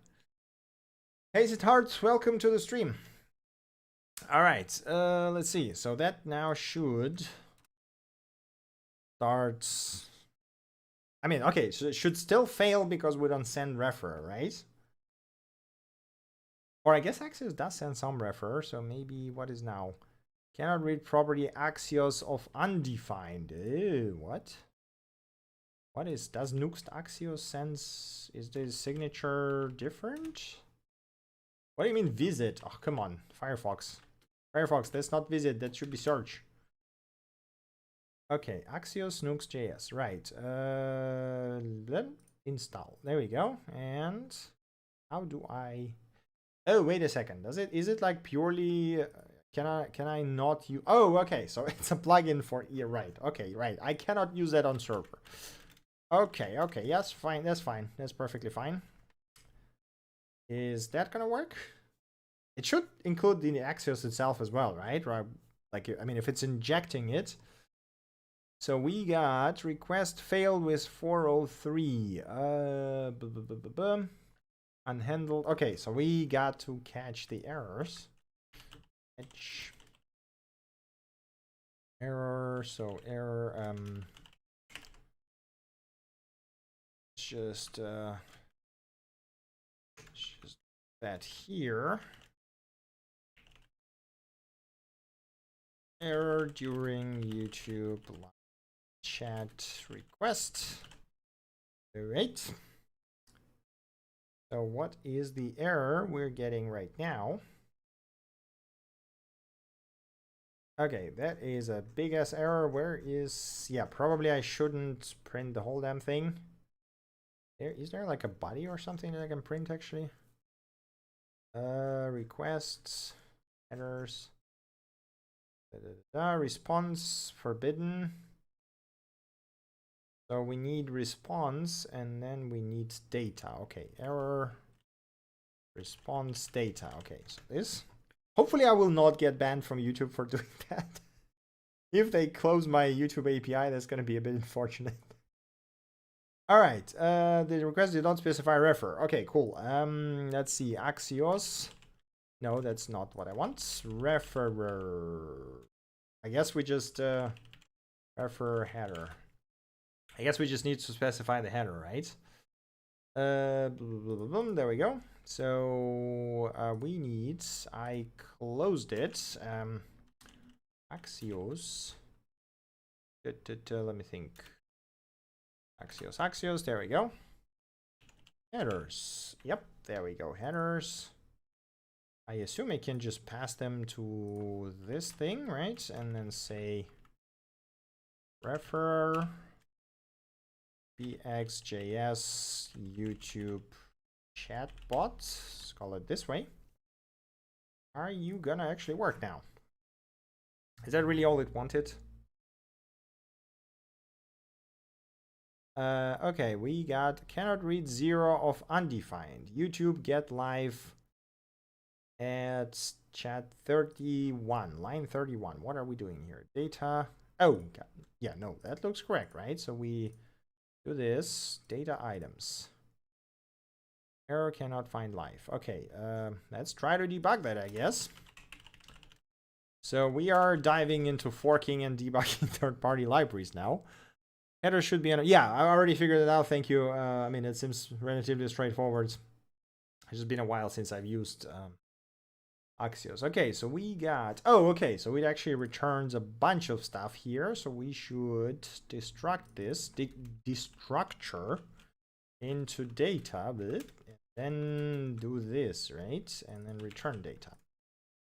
Speaker 1: Hey Siddharth, welcome to the stream. All right, let's see. So that now should start. I mean, okay, so it should still fail because we don't send refer, right? Or I guess Axios does send some refer, so maybe what is now? Cannot read property Axios of undefined. Ew, what? What is, does Nuxt Axios sense, is the signature different? What do you mean visit? Oh, come on, Firefox. Firefox, that's not visit, that should be search. Okay, Axios Nuxt.js, right. Then install. There we go. And how do I? Oh, wait a second. Is it like purely can I not use? Oh, okay. So it's a plugin for right. Okay, right. I cannot use that on server. Okay, okay. Yes, fine. That's fine. That's perfectly fine. Is that gonna work? It should include the Axios itself as well, right? Right. Like, I mean, if it's injecting it. So we got request failed with 403. Unhandled. Okay, so we got to catch the errors. Catch error. So error. Just that here. Error during YouTube live chat request. Great. So what is the error we're getting right now? Okay, that is a big ass error. Where is, yeah, probably I shouldn't print the whole damn thing. Is there like a body or something that I can print actually? Requests, headers, response forbidden. So we need response and then we need data. Okay, error, response, data. Okay, so this. Hopefully I will not get banned from YouTube for doing that. If they close my YouTube API, that's going to be a bit unfortunate. All right, the request did not specify refer. Okay, cool. Let's see, Axios. No, that's not what I want. Referer. I guess we just refer header. I guess we just need to specify the header, right? There we go. So we need, I closed it. Axios. Let me think. Axios, there we go. Headers. Yep, there we go. Headers. I assume I can just pass them to this thing, right? And then say refer BxJS YouTube chatbot. Let's call it this way. Are you gonna actually work now? Is that really all it wanted? Okay, we got cannot read 0 of undefined. YouTube get live at chat 31, line 31. What are we doing here? Data. Oh, God. Yeah, no, that looks correct, right? So we do this, data items. Error cannot find live. Okay, let's try to debug that, I guess. So we are diving into forking and debugging third-party libraries now. Header should be, yeah, I already figured it out. Thank you. I mean, it seems relatively straightforward. It's just been a while since I've used Axios. Okay, so we got, oh, okay, so it actually returns a bunch of stuff here. So we should destruct this, destructure into data, and then do this, right? And then return data.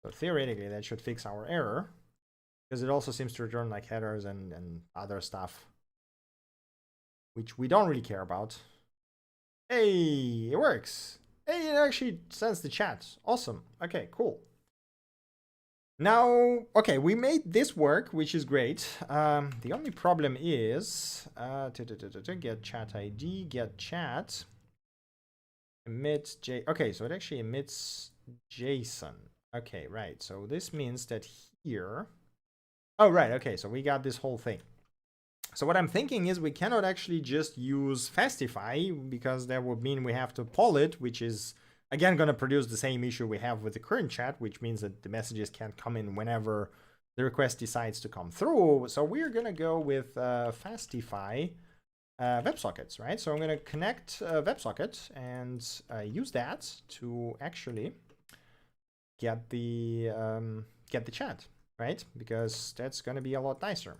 Speaker 1: So theoretically, that should fix our error, because it also seems to return like headers and other stuff, which we don't really care about. Hey, it works. Hey, it actually sends the chat. Awesome. Okay, cool. Now, okay, we made this work, which is great. The only problem is get chat ID, get chat, emit J. Okay, so it actually emits JSON. Okay, right. So this means that here. Oh, right. Okay, so we got this whole thing. So what I'm thinking is we cannot actually just use Fastify, because that would mean we have to poll it, which is, again, going to produce the same issue we have with the current chat, which means that the messages can't come in whenever the request decides to come through. So we're going to go with Fastify WebSockets, right? So I'm going to connect WebSocket and use that to actually get the chat, right? Because that's going to be a lot nicer.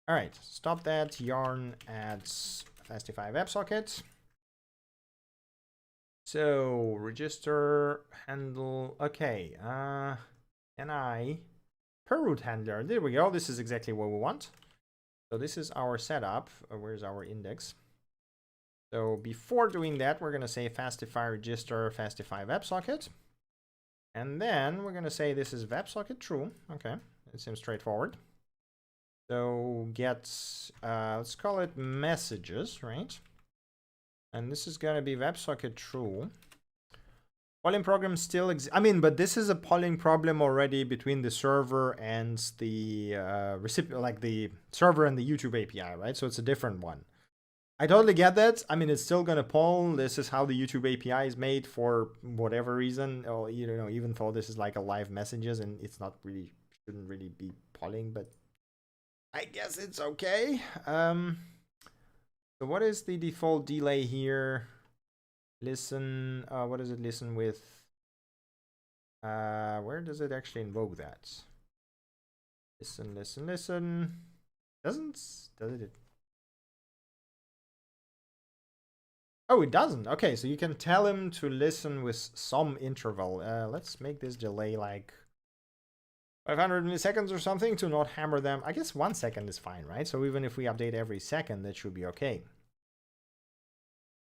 Speaker 1: All right, stop that. Yarn adds Fastify WebSocket. So register handle. Okay, can I per root handler? There we go. This is exactly what we want. So this is our setup. Where's our index? So before doing that, we're gonna say Fastify register Fastify WebSocket. And then we're going to say this is WebSocket true. Okay, it seems straightforward. So get, let's call it messages, right? And this is going to be WebSocket true. Polling program still exists. I mean, but this is a polling problem already between the server and the recipient, like the server and the YouTube API, right? So it's a different one. I totally get that. I mean, it's still gonna poll. This is how the YouTube API is made for whatever reason, or you know, even though this is like a live messages and it's not really, shouldn't really be polling, but I guess it's okay. So what is the default delay here? Listen, what does it listen with? Where does it actually invoke that? Listen, listen, listen. Does it? Oh, it doesn't. Okay, so you can tell him to listen with some interval. Let's make this delay like 500 milliseconds or something to not hammer them. I guess 1 second is fine, right? So even if we update every second, that should be okay.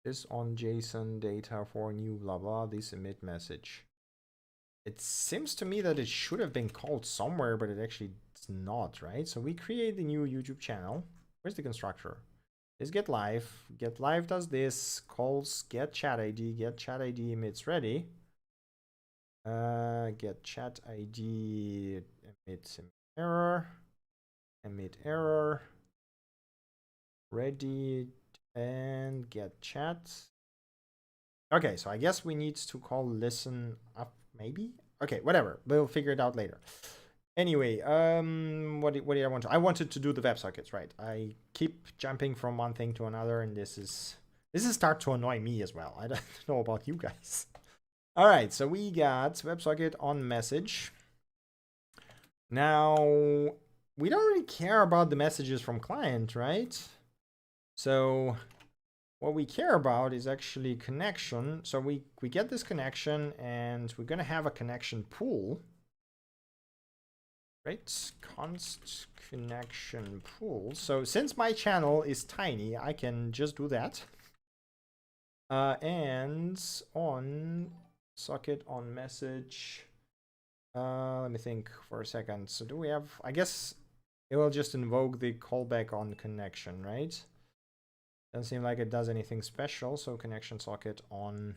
Speaker 1: This on JSON data for new blah blah, this emit message. It seems to me that it should have been called somewhere, but it actually is not, right? So we create the new YouTube channel. Where's the constructor? Is get live. Get live does this, calls get chat ID emits ready. Get chat ID emits error, emit error, ready, and get chat. Okay, so I guess we need to call listen up, maybe? Okay, whatever. We'll figure it out later. Anyway, what did I want to? I wanted to do the WebSockets, right? I keep jumping from one thing to another, and this is start to annoy me as well. I don't know about you guys. All right, so we got WebSocket on message. Now we don't really care about the messages from client, right? So what we care about is actually connection. So we get this connection, and we're gonna have a connection pool. Right, const connection pool. So since my channel is tiny, I can just do that. And on socket on message. Let me think for a second. So do we have? I guess it will just invoke the callback on connection, right? Doesn't seem like it does anything special. So connection socket on.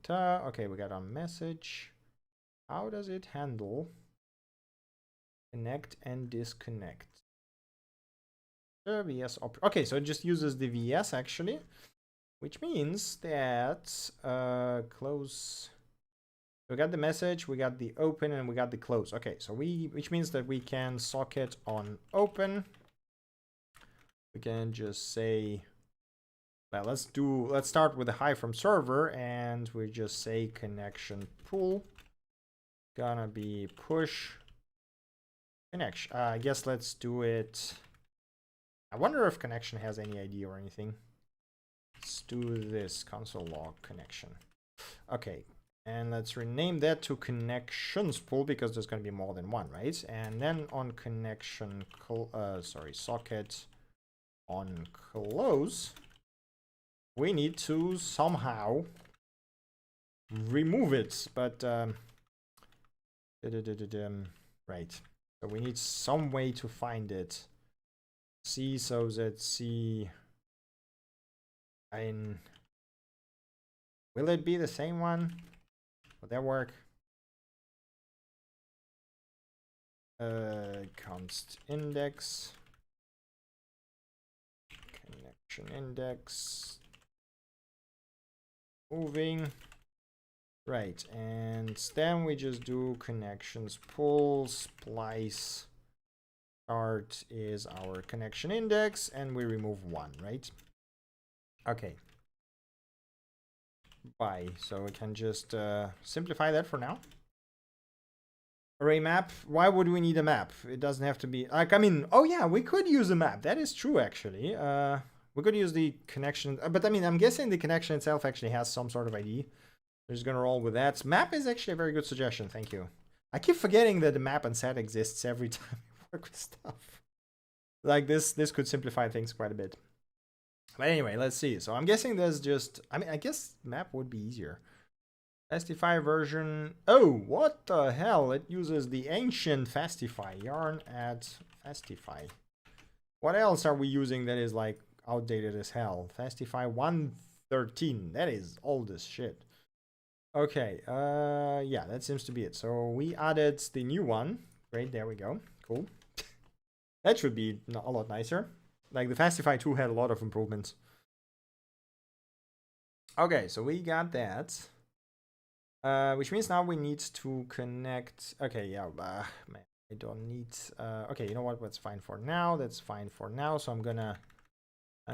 Speaker 1: Okay, we got on message. How does it handle connect and disconnect? VS okay, so it just uses the VS actually, which means that close. We got the message, we got the open, and we got the close. Okay, so which means that we can socket on open. We can just say, well, let's start with a hi from server, and we just say connection pool. Gonna be push connection. I guess let's do it. I wonder if connection has any ID or anything. Let's do this console log connection. Okay, and let's rename that to connections pool because there's going to be more than one, right? And then on connection, socket on close, we need to somehow remove it, but right. So we need some way to find it. C, so that C. Will it be the same one? Will that work? Const index. Connection index. Moving. Right, and then we just do connections pull splice. Start is our connection index, and we remove one, right? Okay. Bye. So we can just simplify that for now. Array map. Why would we need a map? It doesn't have to be like, I mean, oh yeah, we could use a map. That is true, actually. We could use the connection, but I mean, I'm guessing the connection itself actually has some sort of ID. We're just gonna roll with that. Map is actually a very good suggestion. Thank you. I keep forgetting that the map and set exists every time we work with stuff. Like this could simplify things quite a bit. But anyway, let's see. So I'm guessing there's just, I mean, I guess map would be easier. Fastify version. Oh, what the hell? It uses the ancient Fastify. Yarn add Fastify. What else are we using that is like outdated as hell? Fastify 1.13. That is old as shit. Okay, yeah, that seems to be it. So we added the new one. Great, there we go. Cool. That should be a lot nicer. Like the Fastify 2 had a lot of improvements. Okay, so we got that. Which means now we need to connect. Okay, yeah, man, I don't need. Okay, you know what? That's fine for now. That's fine for now. So I'm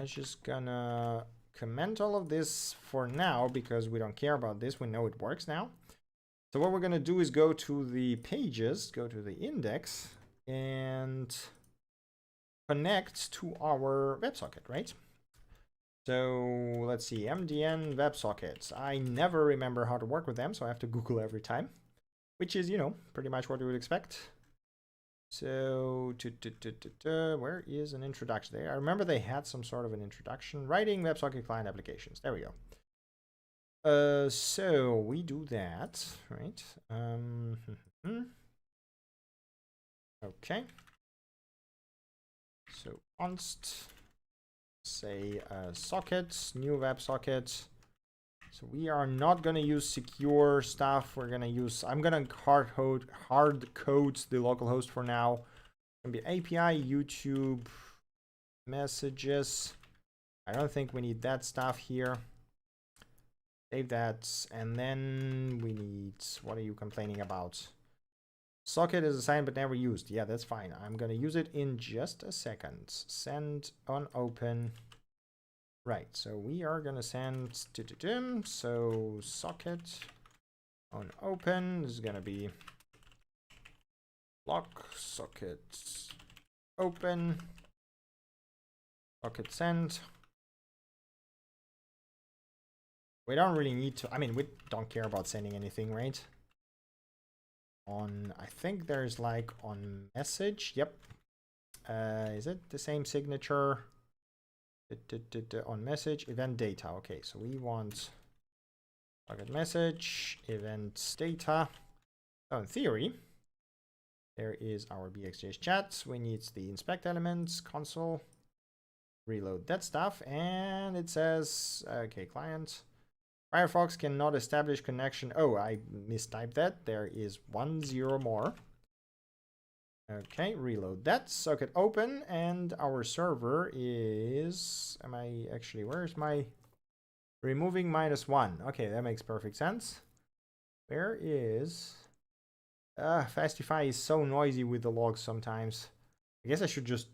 Speaker 1: just gonna comment all of this for now because we don't care about this. We know it works now. So what we're gonna do is go to the pages, go to the index, and connect to our WebSocket, right? So let's see, MDN WebSockets. I never remember how to work with them, so I have to Google every time, which is, you know, pretty much what you would expect. So, where is an introduction there? I remember they had some sort of an introduction. Writing WebSocket client applications. There we go. So we do that, right? Okay. So const, say sockets, new WebSocket. So we are not going to use secure stuff. We're going to use, I'm going to hard code the localhost for now. It's going to be API, YouTube, messages. I don't think we need that stuff here. Save that. And then we need, what are you complaining about? Socket is assigned but never used. Yeah, that's fine. I'm going to use it in just a second. Send on open. Right, so we are going to send to so socket on open is going to be block socket open socket send. We don't really need to, I mean, we don't care about sending anything, right? On, I think there's like on message. Yep. Is it the same signature? On message event data. Okay, so we want target message event data. So in theory, there is our BxJS chat. We need the inspect elements console. Reload that stuff, and it says, okay, client. Firefox cannot establish connection. Oh, I mistyped that. There is 10 more. Okay, reload that. Socket open, and our server is, am I actually, where's my removing -1? Okay, that makes perfect sense. Where is, Fastify is so noisy with the logs sometimes. I guess I should just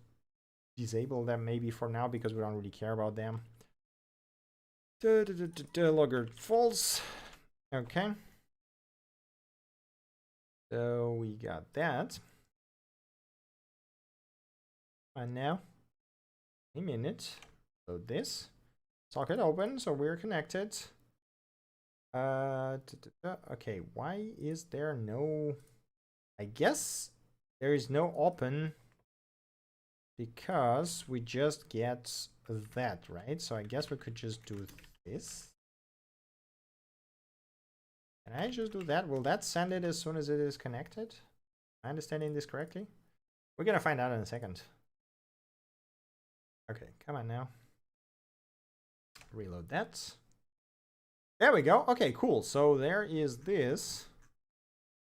Speaker 1: disable them maybe for now because we don't really care about them. Logger false. Okay. So we got that. And now, a minute, load this. Socket open, so we're connected. Okay, why is there no, I guess there is no open because we just get that, right? So I guess we could just do this. Can I just do that? Will that send it as soon as it is connected? Am I understanding this correctly? We're gonna find out in a second. Okay, come on now. Reload that. There we go. Okay, cool. So there is this.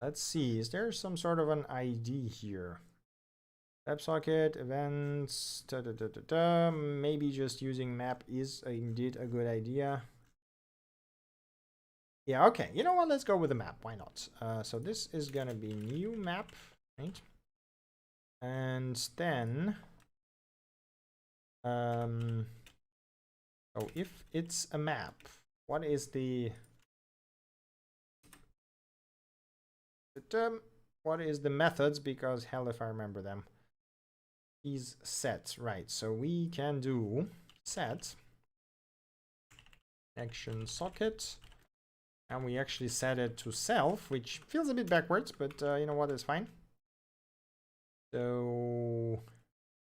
Speaker 1: Let's see. Is there some sort of an ID here? WebSocket, events, maybe just using map is indeed a good idea. Yeah, okay. You know what? Let's go with the map. Why not? So this is going to be new map, right? And then, so if it's a map, what is the methods? Because hell if I remember them. These sets, right? So we can do set action socket, and we actually set it to self, which feels a bit backwards, but you know what? It's fine. So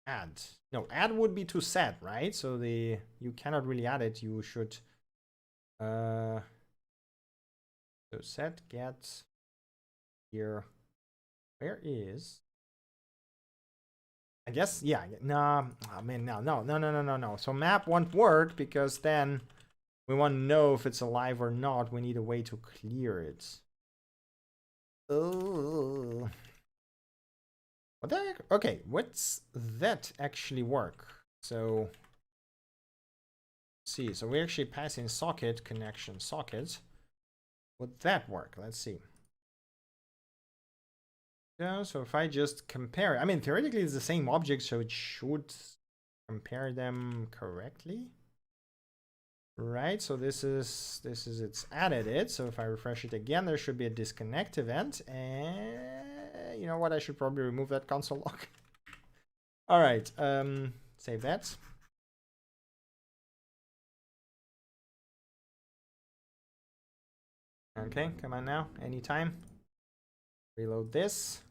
Speaker 1: add. No, add would be to set, right? So you cannot really add it. You should so So set get here. Where is? I guess, yeah, no, I mean, no. So map won't work because then we want to know if it's alive or not. We need a way to clear it. Oh. What the heck? Okay, what's that actually work? So, let's see, so we actually pass in socket connection socket. Would that work? Let's see. Yeah, so if I just compare, I mean, theoretically it's the same object, so it should compare them correctly. Right, so this is it's added it. So if I refresh it again, there should be a disconnect event. And you know what? I should probably remove that console log. All right, save that. Okay, come on now, anytime. Reload this.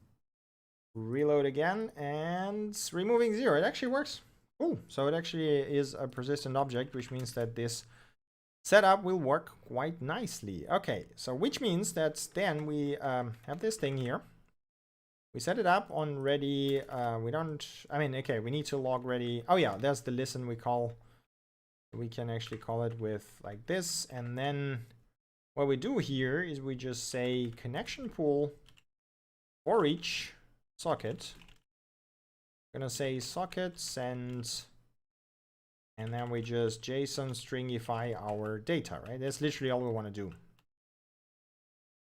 Speaker 1: Reload again, and removing 0. It actually works. Cool. So it actually is a persistent object, which means that this setup will work quite nicely. Okay, so which means that then we have this thing here. We set it up on ready. We don't, I mean, okay, we need to log ready. Oh yeah, there's the listen we call. We can actually call it with like this. And then what we do here is we just say connection pool for each socket. I'm gonna say socket send, and then we just JSON stringify our data, right? That's literally all we want to do.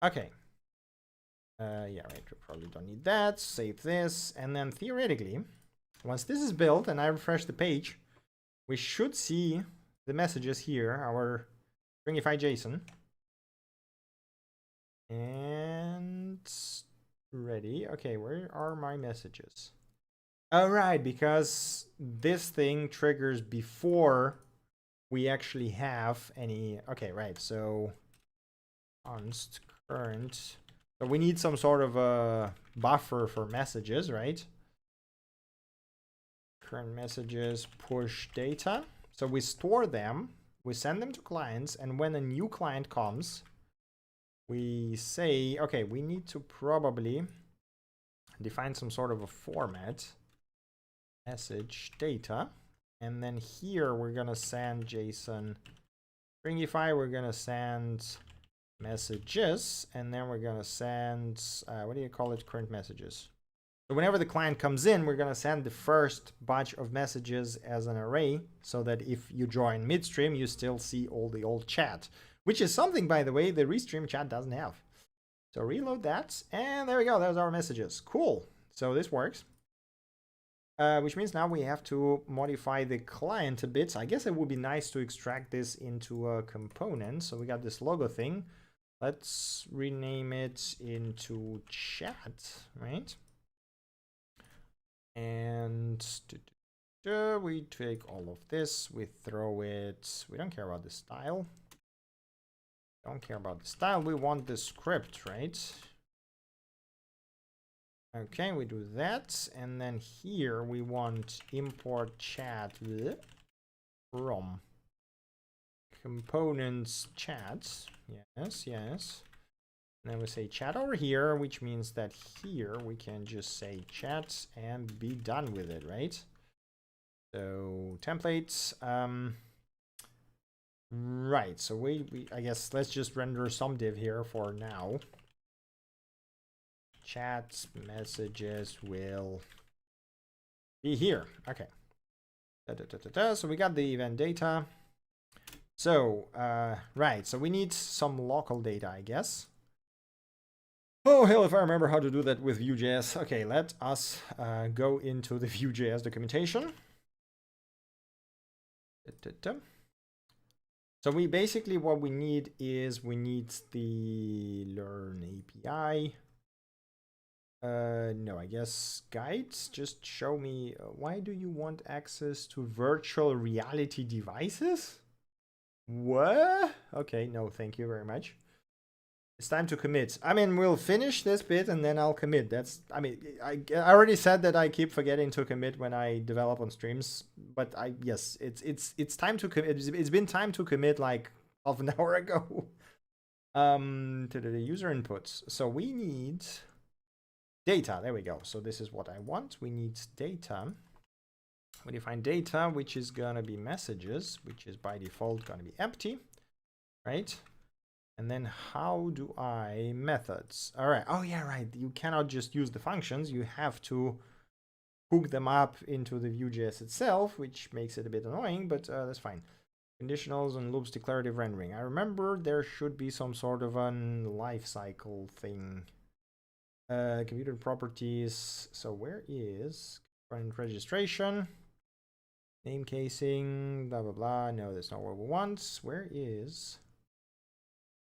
Speaker 1: Okay. Yeah, right, we probably don't need that. Save this, and then theoretically, once this is built and I refresh the page, we should see the messages here, our stringify JSON. And ready. Okay, where are my messages? All right, because this thing triggers before we actually have any. Okay, right. So const current. So we need some sort of a buffer for messages, right? Current messages push data. So we store them, we send them to clients, and when a new client comes, we say, okay, we need to probably define some sort of a format. Message data, and then here we're gonna send JSON stringify. We're gonna send messages, and then we're gonna send what do you call it? Current messages. So whenever the client comes in, we're gonna send the first batch of messages as an array, so that if you join midstream, you still see all the old chat, which is something, by the way, the restream chat doesn't have. So reload that, and there we go. There's our messages. Cool. So this works. Which means now we have to modify the client a bit. I guess it would be nice to extract this into a component. So we got this logo thing. Let's rename it into chat, right? And we take all of this, we throw it. We don't care about the style. Don't care about the style. We want the script, right? Okay, we do that, and then here we want import chat from components chat. Yes. And then we say chat over here, which means that here we can just say chat and be done with it, right? So templates. Right. So we I guess let's just render some div here for now. Chat messages will be here. Okay. So we got the event data. So, right. So we need some local data, I guess. Oh, hell, if I remember how to do that with Vue.js. Okay, let us go into the Vue.js documentation. So we basically, what we need is we need the learn API. No, I guess guides. Just show me, why do you want access to virtual reality devices? What? Okay, no, thank you very much. It's time to commit. I mean, we'll finish this bit and then I'll commit. That's, I mean, I already said that I keep forgetting to commit when I develop on streams, but yes, it's time to commit. It's been time to commit like half an hour ago. To the user inputs. So we need data. There we go. So this is what I want. We need data. We define data, which is gonna be messages, which is by default gonna be empty, right? And then how do I methods? All right. Oh yeah, right. You cannot just use the functions. You have to hook them up into the Vue.js itself, which makes it a bit annoying, but that's fine. Conditionals and loops, declarative rendering. I remember there should be some sort of a life cycle thing. Computer properties. So where is current registration? Name casing, blah, blah, blah. No, that's not what we want. Where is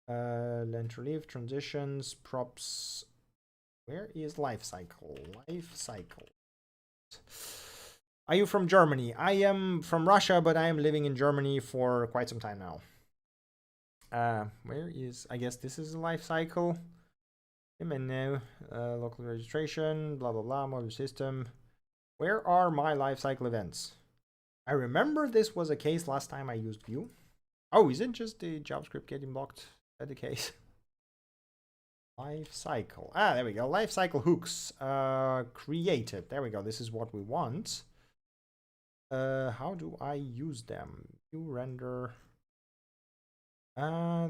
Speaker 1: length relief, transitions, props? Where is life cycle? Life cycle. Are you from Germany? I am from Russia, but I am living in Germany for quite some time now. Where is, I guess this is the life cycle. Now, local registration, blah, blah, blah, module system. Where are my life cycle events? I remember this was a case last time I used Vue. Oh, is it just the JavaScript getting blocked? Is that the case? Life cycle. Ah, there we go. Life cycle hooks. Created. There we go. This is what we want. How do I use them? Vue render.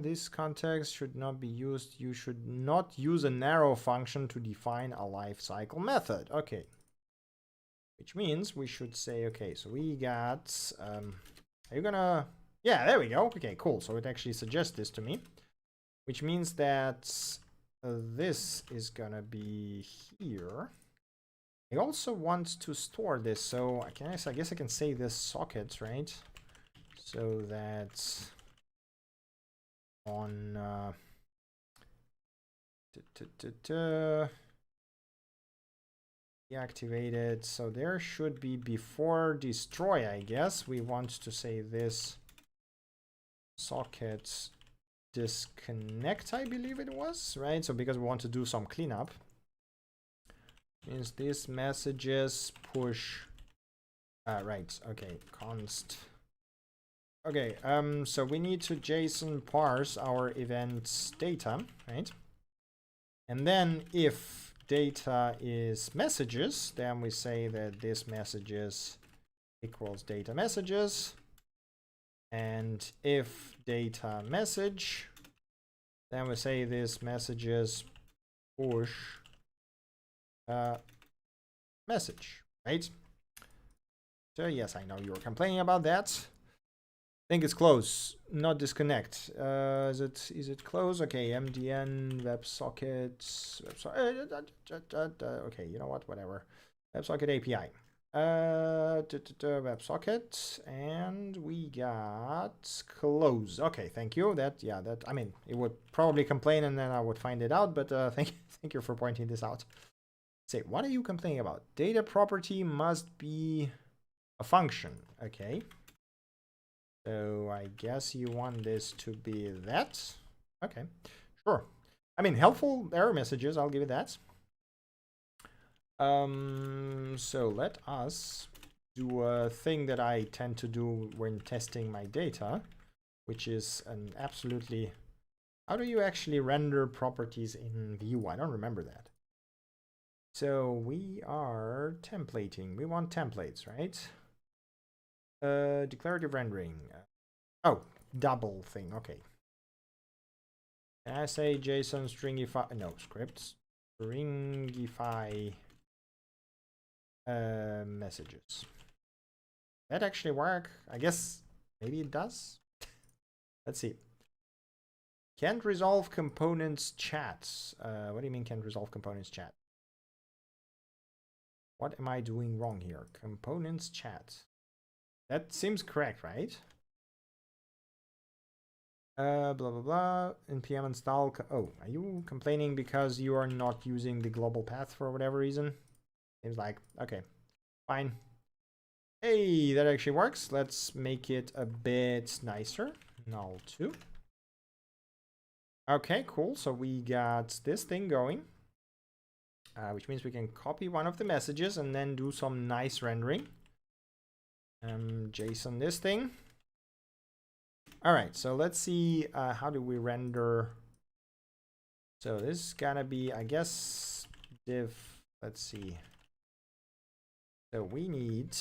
Speaker 1: This context should not be used. You should not use a narrow function to define a life cycle method. Okay. Which means we should say, okay, so we got, are you gonna, yeah, there we go. Okay, cool. So it actually suggests this to me, which means that this is gonna be here. I also want to store this. So I guess I can say this socket, right? So that on, deactivated. So there should be before destroy, I guess. We want to say this socket disconnect, I believe it was, right? So because we want to do some cleanup, means this messages push, right, okay, const. Okay, so we need to JSON parse our events data, right? And then if data is messages, then we say that this messages equals data messages. And if data message, then we say this messages push message, right? So yes, I know you were complaining about that. I think it's close, not disconnect. Is it close? Okay, MDN WebSocket. Okay, you know what? Whatever. WebSocket API. WebSocket, and we got close. Okay, thank you. That I mean, it would probably complain, and then I would find it out. But thank you for pointing this out. Say, what are you complaining about? Data property must be a function. Okay. So I guess you want this to be that. Okay, sure. I mean, helpful error messages, I'll give it that. So let us do a thing that I tend to do when testing my data, which is an absolutely, how do you actually render properties in Vue? I don't remember that. So we are templating. We want templates, right? Declarative rendering. Oh, double thing. Okay. Can I say JSON stringify? No, scripts. Stringify messages. That actually work? I guess maybe it does. Let's see. Can't resolve components chats. What do you mean can't resolve components chat? What am I doing wrong here? Components chat. That seems correct, right? Blah, blah, blah. npm install. Oh, are you complaining because you are not using the global path for whatever reason? Seems like, okay, fine. Hey, that actually works. Let's make it a bit nicer. Null2. Okay, cool. So we got this thing going, which means we can copy one of the messages and then do some nice rendering. JSON this thing. All right, so let's see how do we render So this is gonna be, I guess, div, let's see. So we need,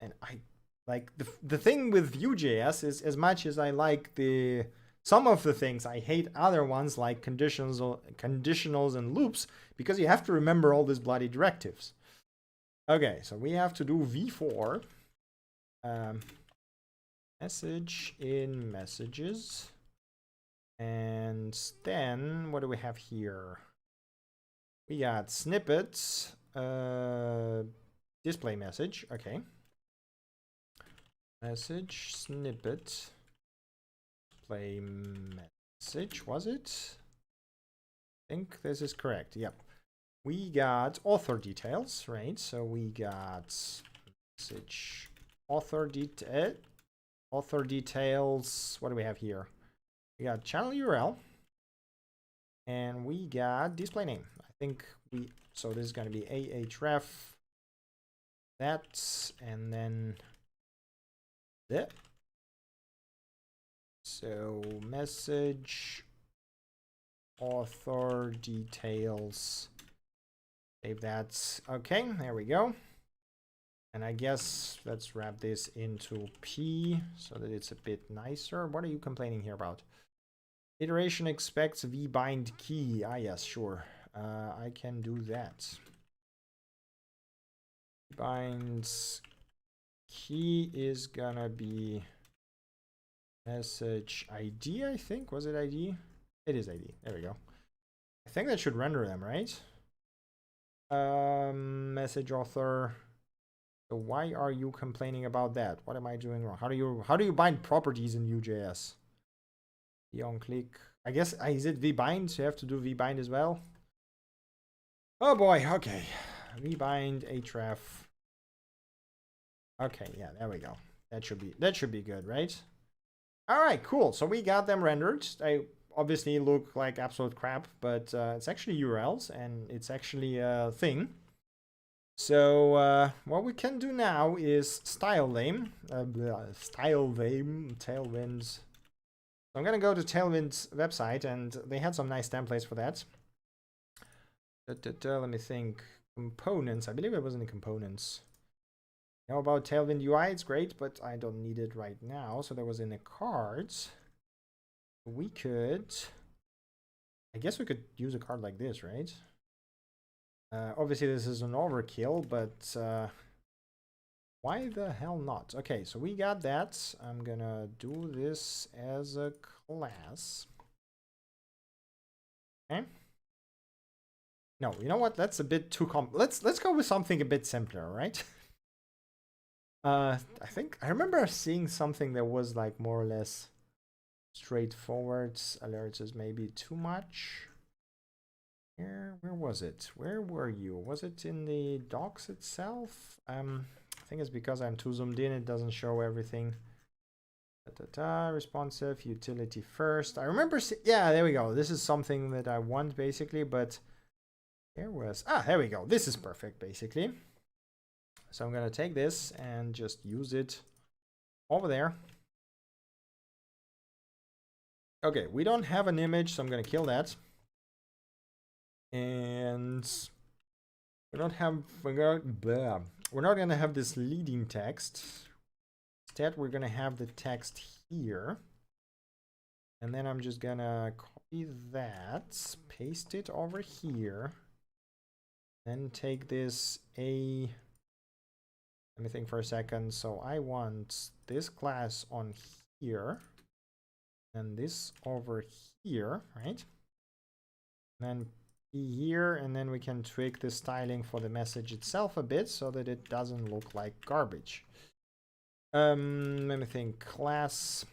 Speaker 1: and I like the thing with Vue.js is, as much as I like some of the things, I hate other ones like conditionals and loops, because you have to remember all these bloody directives. Okay, so we have to do v4 message in messages, and then what do we have here? We got snippets, display message. Okay, message snippet display message. Was it? I think this is correct. Yep. We got author details, right? So we got message author details. What do we have here? We got channel URL, and we got display name. I think so this is going to be ahref, that, and then that. So message author details. Save that. Okay, there we go. And I guess let's wrap this into P so that it's a bit nicer. What are you complaining here about? Iteration expects vbind key. Ah, yes, sure. I can do that. Binds key is gonna be message ID, I think. Was it ID? It is ID. There we go. I think that should render them, right? Message author. So why are you complaining about that? What am I doing wrong? How do you bind properties in Vue.js? On click. I guess is it vbind? So you have to do vbind as well. Oh boy. Okay. Vbind href. Okay. Yeah. There we go. That should be good, right? All right. Cool. So we got them rendered. They obviously look like absolute crap, but it's actually URLs and it's actually a thing. So what we can do now is style them. Tailwinds. So I'm gonna go to Tailwind's website, and they had some nice templates for that. Let me think. Components. I believe it was in the components. Know about Tailwind UI? It's great, but I don't need it right now. So that was in the cards. We could. I guess we could use a card like this, right? Obviously, this is an overkill, but why the hell not? Okay, so we got that. I'm gonna do this as a class. Okay. No, you know what? That's a bit too let's go with something a bit simpler, right? I think I remember seeing something that was like more or less straightforward. Alerts is maybe too much. Where was it? Where were you? Was it in the docs itself? I think it's because I'm too zoomed in, it doesn't show everything. Responsive utility first. I remember, yeah, there we go. This is something that I want basically, but there we go. This is perfect basically. So I'm gonna take this and just use it over there. Okay, we don't have an image, so I'm gonna kill that. And we're not gonna have this leading text. Instead, we're gonna have the text here. And then I'm just gonna copy that, paste it over here, then take this let me think for a second. So I want this class on here and this over here, right? And then here, and then we can tweak the styling for the message itself a bit so that it doesn't look like garbage. Let me think. Class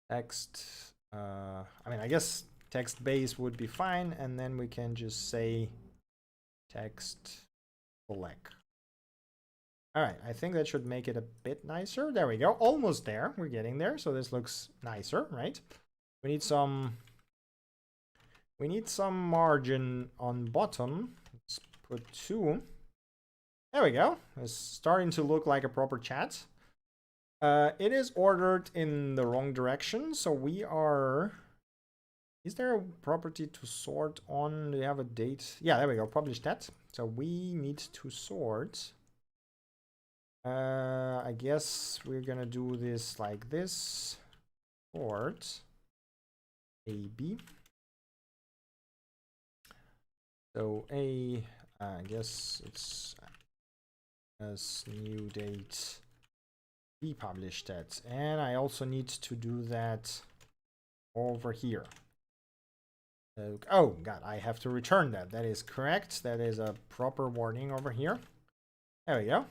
Speaker 1: text. I mean, I guess text base would be fine, and then we can just say text select. All right, I think that should make it a bit nicer. There we go. Almost there. We're getting there. So this looks nicer, right? We need some margin on bottom. Let's put 2. There we go. It's starting to look like a proper chat. It is ordered in the wrong direction, so we are Is there a property to sort on? Do you have a date? Yeah, there we go. Publish that. So we need to sort. I guess we're gonna do this like this. Sort AB. So I guess it's as new date. We publish that, and I also need to do that over here. Oh god, I have to return that. That is correct. That is a proper warning over here. There we go.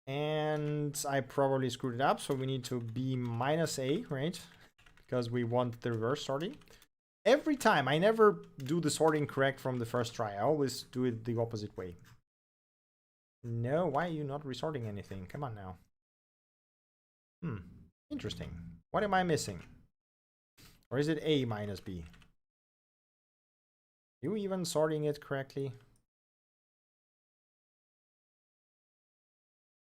Speaker 1: And I probably screwed it up, so we need to be -a, right? Because we want the reverse sorting. Every time, I never do the sorting correct from the first try. I always do it the opposite way. No, why are you not resorting anything? Come on now. Interesting. What am I missing? Or is it A minus B? Are you even sorting it correctly?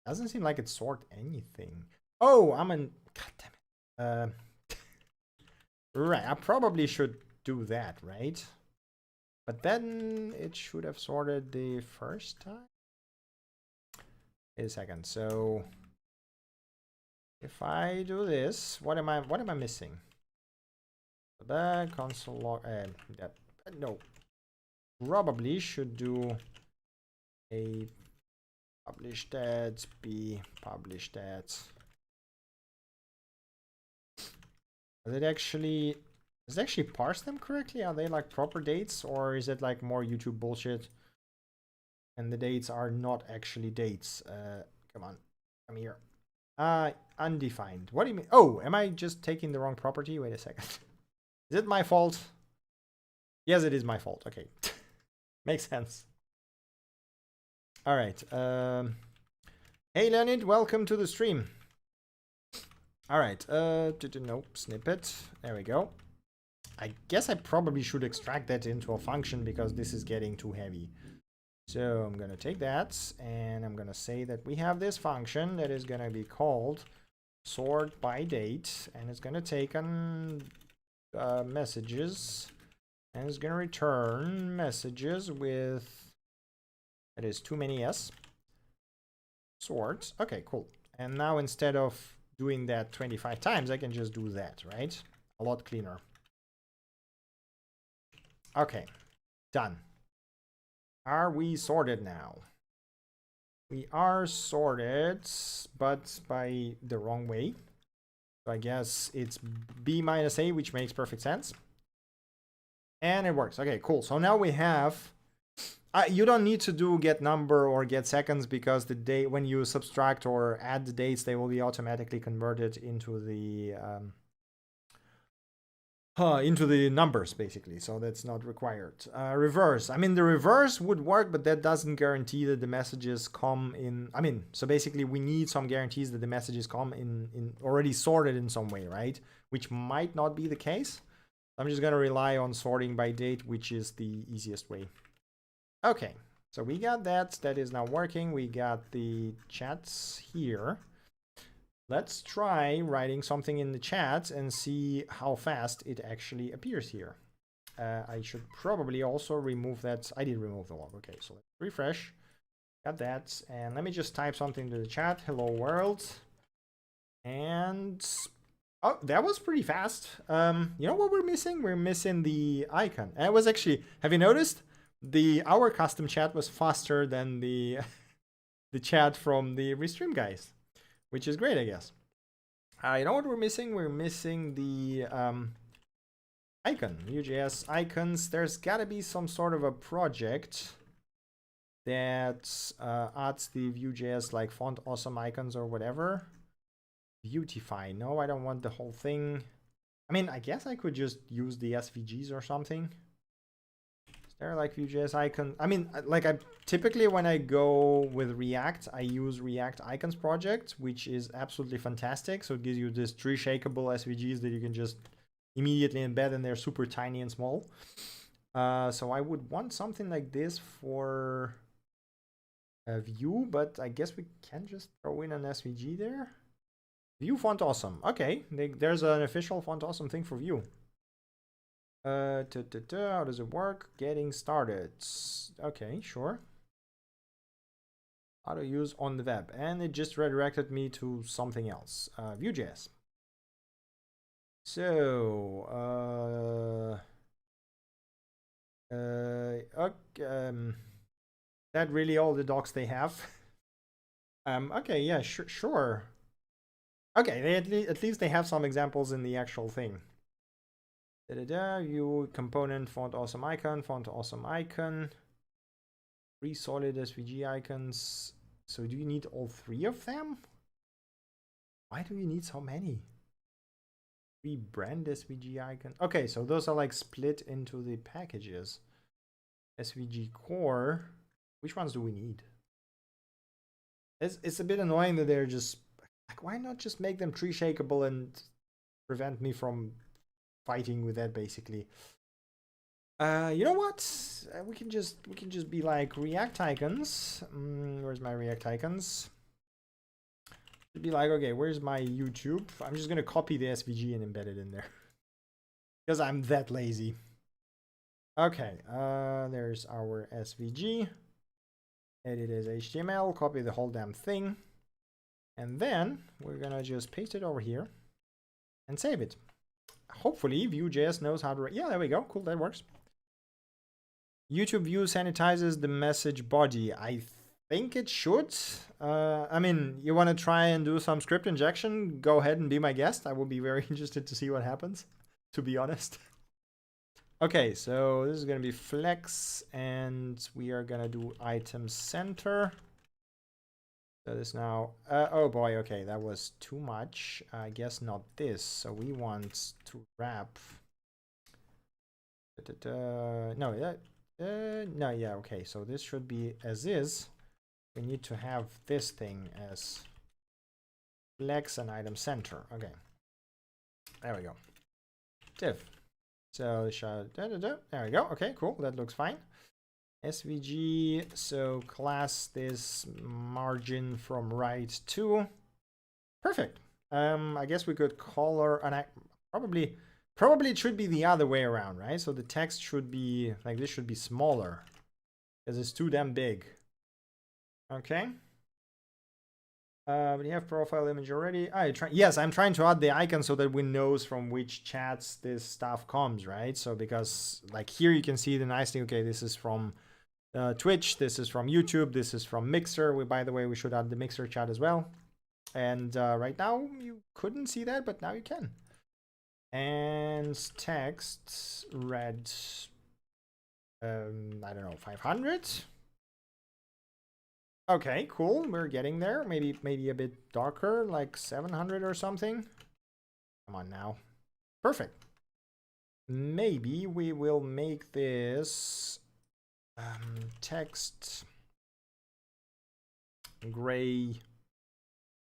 Speaker 1: Doesn't seem like it sort anything. Oh, I'm an... God damn it. Right, I probably should do that, right? But then it should have sorted the first time. Wait a second. So if I do this, what am I missing? The console log. No, probably should do a publish that, b publish that. Does it actually parse them correctly? Are they like proper dates, or is it like more YouTube bullshit? And the dates are not actually dates. Come on, come here. Undefined. What do you mean? Oh, am I just taking the wrong property? Wait a second. Is it my fault? Yes, it is my fault. Okay. Makes sense. All right. Hey, Leonid, welcome to the stream. All right. Nope, snippet. There we go. I guess I probably should extract that into a function because this is getting too heavy. So I'm going to take that and I'm going to say that we have this function that is going to be called sort by date, and it's going to take on messages, and it's going to return messages with, that is too many s, sort. Okay, cool. And now instead of doing that 25 times, I can just do that, right? A lot cleaner. Okay, done. Are we sorted now? We are sorted, but by the wrong way. So I guess it's b minus a, which makes perfect sense. And it works. Okay, cool. So now we have... you don't need to do get number or get seconds, because the date, when you subtract or add the dates, they will be automatically converted into the numbers, basically. So that's not required. Reverse. I mean, the reverse would work, but that doesn't guarantee that the messages come in. I mean, so basically we need some guarantees that the messages come in already sorted in some way, right? Which might not be the case. I'm just going to rely on sorting by date, which is the easiest way. Okay, so we got that. That is now working. We got the chats here. Let's try writing something in the chat and see how fast it actually appears here. I should probably also remove that. I did remove the log. Okay, so let's refresh. Got that. And let me just type something to the chat. Hello world. And oh, that was pretty fast. You know what we're missing? We're missing the icon. And it was actually, have you noticed? Our custom chat was faster than the the chat from the Restream guys, which is great, I guess. You know what we're missing? We're missing the icon, Vue.js icons. There's got to be some sort of a project that adds the Vue.js like font awesome icons or whatever. Beautify. No, I don't want the whole thing. I mean, I guess I could just use the SVGs or something. They're like Vue.js icon. I mean, like I typically when I go with React, I use React icons project, which is absolutely fantastic. So it gives you this tree shakeable SVGs that you can just immediately embed, and they're super tiny and small. So I would want something like this for a Vue, but I guess we can just throw in an SVG there. Vue font awesome. Okay, there's an official font awesome thing for Vue. How does it work? Getting started. Okay, sure. How to use on the web, and it just redirected me to something else. Vue.js. So, okay, that really all the docs they have? Okay, yeah, sure. Okay, they at least they have some examples in the actual thing. View component font awesome icon, three solid SVG icons. So do you need all three of them? Why do you need so many? Three brand SVG icon. Okay, so those are like split into the packages. SVG core. Which ones do we need? It's a bit annoying that they're just like, why not just make them tree shakeable and prevent me from fighting with that basically. You know what? We can just be like React icons. Where's my React icons? It'd be like, okay, where's my YouTube? I'm just gonna copy the SVG and embed it in there because I'm that lazy. Okay, there's our SVG. Edit as HTML. Copy the whole damn thing, and then we're gonna just paste it over here and save it. Hopefully Vue.js knows how to. Yeah, there we go. Cool, that works. YouTube view sanitizes the message body. I think it should. I mean, you want to try and do some script injection? Go ahead and be my guest. I will be very interested to see what happens, to be honest. Okay, so this is going to be flex, and we are going to do item center. So this now, oh boy, okay, that was too much. I guess not this. So we want to wrap. No, no, yeah, okay. So this should be as is. We need to have this thing as flex and item center. Okay, there we go. Div. So there we go. Okay, cool. That looks fine. SVG. So class this margin from right to. Perfect. I guess we could color, and I probably it should be the other way around, right? So the text should be like this, should be smaller because it's too damn big. Okay. But you have profile image already. Yes, I'm trying to add the icon so that we knows from which chats this stuff comes, right? So because like here you can see the nice thing. Okay, this is from Twitch, this is from YouTube, this is from Mixer. By the way, we should add the Mixer chat as well. And right now you couldn't see that, but now you can. And text red, I don't know, 500. Okay, cool. We're getting there. Maybe a bit darker, like 700 or something. Come on now. Perfect. Maybe we will make this text gray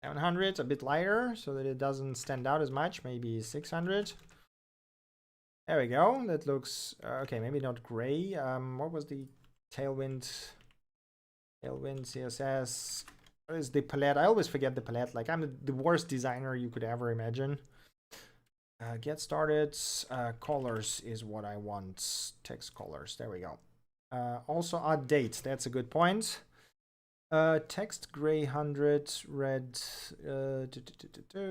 Speaker 1: 700, a bit lighter so that it doesn't stand out as much. Maybe 600. There we go. That looks okay. Maybe not gray. What was the tailwind? Tailwind CSS. What is the palette? I always forget the palette. Like I'm the worst designer you could ever imagine. Get started. Colors is what I want. Text colors. There we go. Also add date. That's a good point. Text gray 100, red,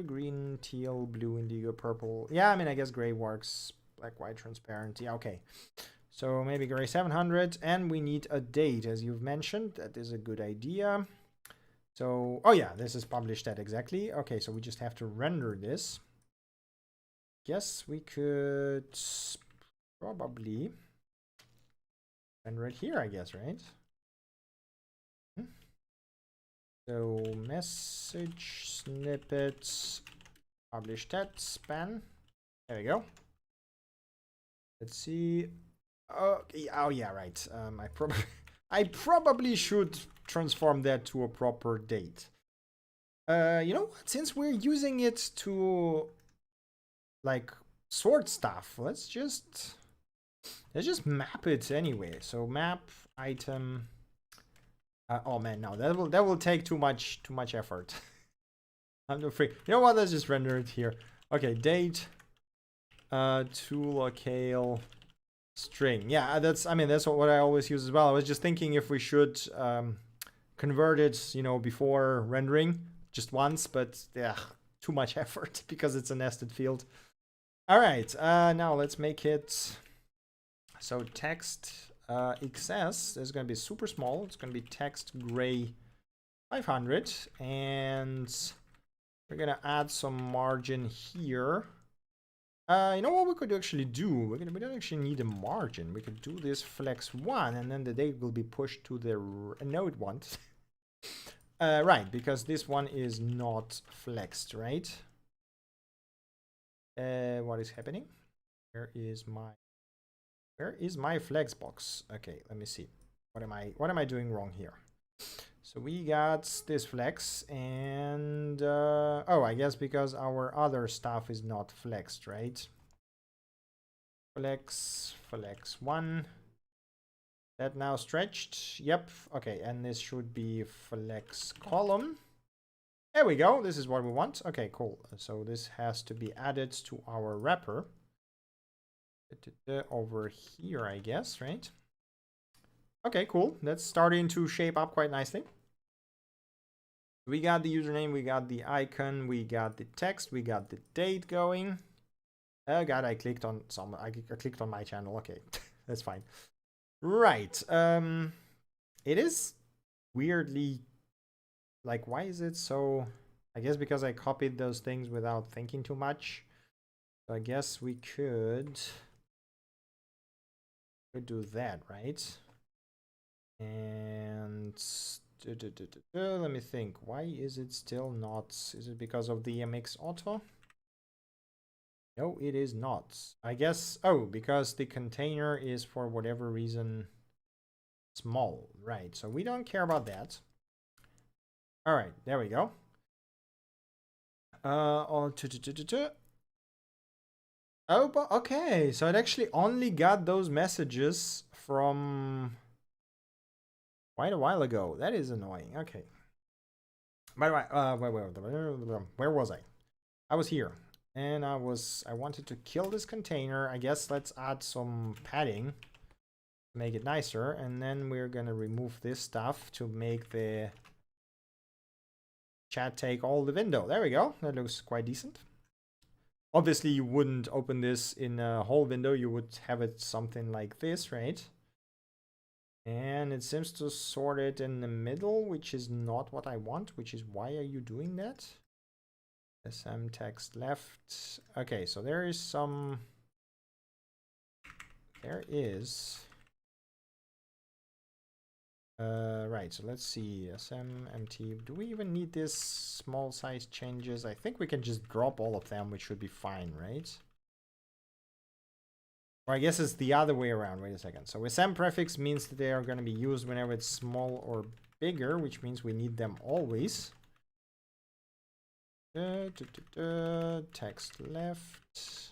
Speaker 1: green, teal, blue, indigo, purple. Yeah, I mean, I guess gray works. Black, white, transparent. Yeah, okay. So maybe gray 700, and we need a date, as you've mentioned. That is a good idea. So, oh yeah, this is published at exactly. Okay, so we just have to render this. Guess we could probably render it here, I guess, right? So message snippets, publish that span. There we go. Let's see. Okay. Oh yeah, right. I probably should transform that to a proper date. You know what? Since we're using it to like sort stuff, let's just map it anyway. So map item. Oh man, no, that will take too much effort. I'm afraid. You know what? Let's just render it here. Okay, date. To locale String. Yeah, that's what I always use as well. I was just thinking if we should convert it, before rendering just once, but yeah, too much effort because it's a nested field. All right, now let's make it so text XS is going to be super small. It's going to be text gray 500, and we're going to add some margin here. You know what we could actually do? We don't actually need a margin. We could do this flex 1, and then the date will be pushed to the node 1. Right, because this one is not flexed, right? What is happening? Where is my flex box? Okay, let me see. What am I doing wrong here? So we got this flex, and oh, I guess because our other stuff is not flexed, right? Flex 1. That now stretched. Yep. Okay, and this should be flex column. There we go. This is what we want. Okay, cool. So this has to be added to our wrapper over here, I guess, right? Okay, cool. That's starting to shape up quite nicely. We got the username, we got the icon, we got the text, we got the date going. Oh god, I clicked on I clicked on my channel. Okay, that's fine. Right. It is weirdly, like, why is it so? I guess because I copied those things without thinking too much. So I guess we could do that, right? And let me think. Why is it still not? Is it because of the MX auto? No, it is not. I guess, oh, because the container is for whatever reason small, right? So we don't care about that. All right, there we go. Oh, but okay, so it actually only got those messages from quite a while ago. That is annoying. Okay. By the way, where was I? I was here, and I wanted to kill this container. I guess let's add some padding, make it nicer, and then we're gonna remove this stuff to make the chat take all the window. There we go. That looks quite decent. Obviously, you wouldn't open this in a whole window. You would have it something like this, right? And it seems to sort it in the middle, which is not what I want, which is why are you doing that? SM text left. Okay, so there is right, so let's see, SM empty. Do we even need this small size changes? I think we can just drop all of them, which should be fine, right? Or I guess it's the other way around. Wait a second. So SM prefix means that they are going to be used whenever it's small or bigger, which means we need them always. Text left.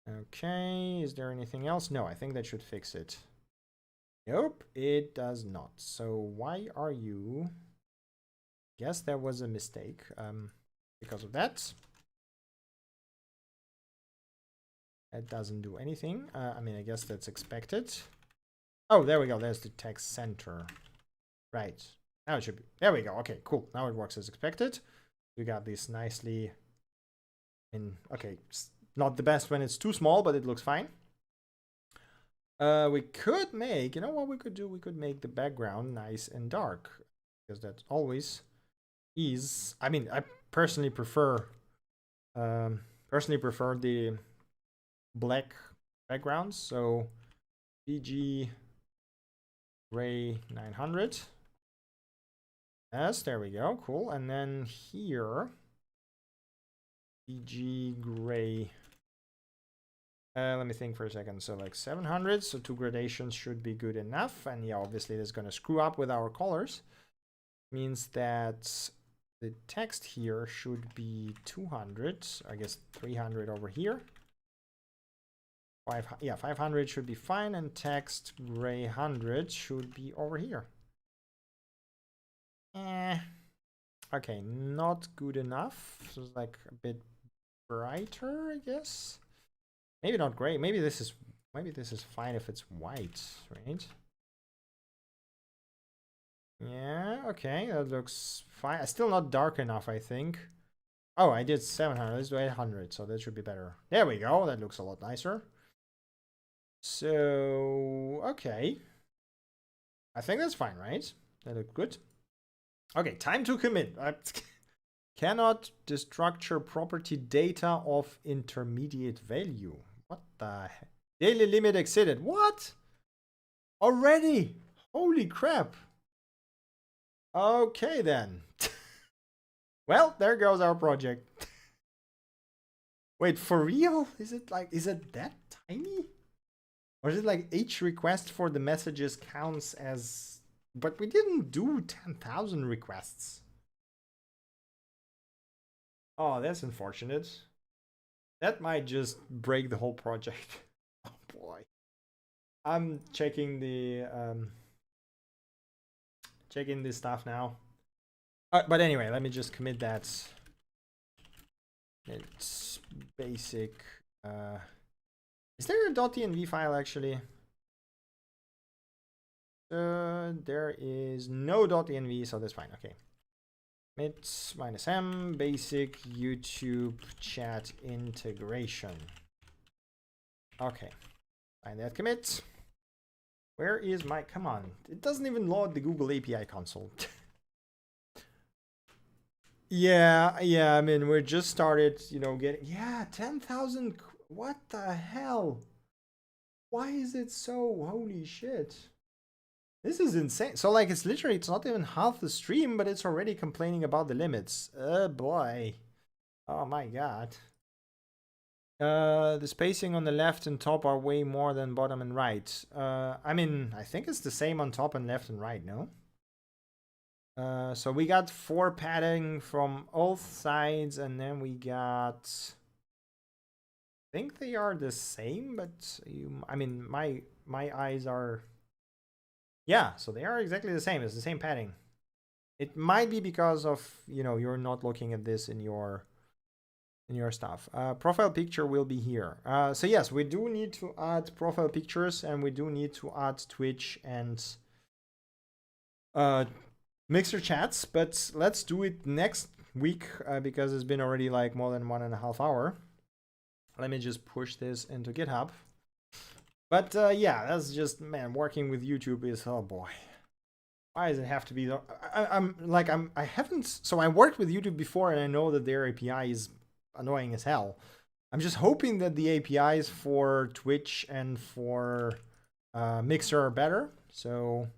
Speaker 1: Okay, is there anything else? No, I think that should fix it. Nope, it does not. So why are you? Guess there was a mistake because of that. That doesn't do anything. I mean, I guess that's expected. Oh, there we go. There's the text center. Right. Now it should be. There we go. Okay, cool. Now it works as expected. We got this nicely in. Okay, it's not the best when it's too small, but it looks fine. We could make, you know what we could do? We could make the background nice and dark, because that always is. I mean, I personally prefer the black backgrounds. So BG gray 900. Yes, there we go. Cool. And then here BG gray. Let me think for a second. So like 700. So 2 gradations should be good enough. And yeah, obviously that's going to screw up with our colors. Means that the text here should be 200. I guess 300 over here. 500 should be fine, and text gray 100 should be over here. Okay, not good enough. So it's like a bit brighter, I guess. Maybe not gray. Maybe this is Maybe this is fine if it's white, right? Yeah, okay, that looks fine. Still not dark enough, I think. Oh, I did 700. Let's do 800, so that should be better. There we go. That looks a lot nicer. So, okay. I think that's fine, right? That looks good. Okay, time to commit. Cannot destructure property data of intermediate value. What the heck? Daily limit exceeded. What? Already? Holy crap. Okay then. Well, there goes our project. Wait, for real? Is it that tiny? Or is it like each request for the messages counts as... But we didn't do 10,000 requests. Oh, that's unfortunate. That might just break the whole project. Oh boy. I'm checking the stuff now. But anyway, let me just commit that. It's basic. Is there a .env file actually? There is no .env, so that's fine. Okay. Commit -m basic YouTube chat integration. Okay. Find that commit. Where is my... Come on. It doesn't even load the Google API console. Yeah, I mean, we're just started, you know, getting... Yeah, 10,000... What the hell? Why is it so... Holy shit. This is insane. So, like, it's literally... It's not even half the stream, but it's already complaining about the limits. Boy. Oh, my God. The spacing on the left and top are way more than bottom and right. I mean, I think it's the same on top and left and right, no? So we got 4 padding from both sides, and then we got... I think they are the same, but I mean, my eyes are... Yeah, so they are exactly the same. It's the same padding. It might be because of, you know, you're not looking at this in your stuff. Profile picture will be here. So yes, we do need to add profile pictures, and we do need to add Twitch and Mixer chats, but let's do it next week because it's been already like more than 1.5 hours. Let me just push this into GitHub. But yeah, that's just, man, working with YouTube is, oh boy. Why does it have to be? I haven't, so I worked with YouTube before, and I know that their API is annoying as hell. I'm just hoping that the APIs for Twitch and for Mixer are better. So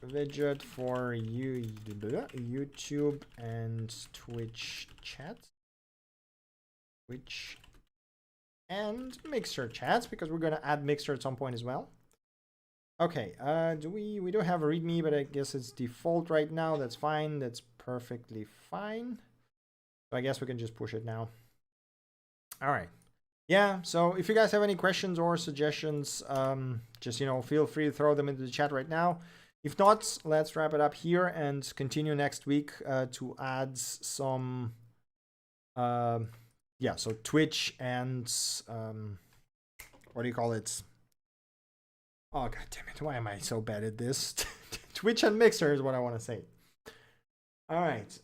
Speaker 1: widget for YouTube and Twitch chat, Twitch and Mixer chats, because we're gonna add Mixer at some point as well. Okay, we don't have a README, but I guess it's default right now. That's fine. That's perfectly fine. So I guess we can just push it now. All right. Yeah, so if you guys have any questions or suggestions, just, you know, feel free to throw them into the chat right now. If not, let's wrap it up here and continue next week to add some, yeah, so Twitch and, what do you call it? Oh, God damn it. Why am I so bad at this? Twitch and Mixer is what I want to say. All right.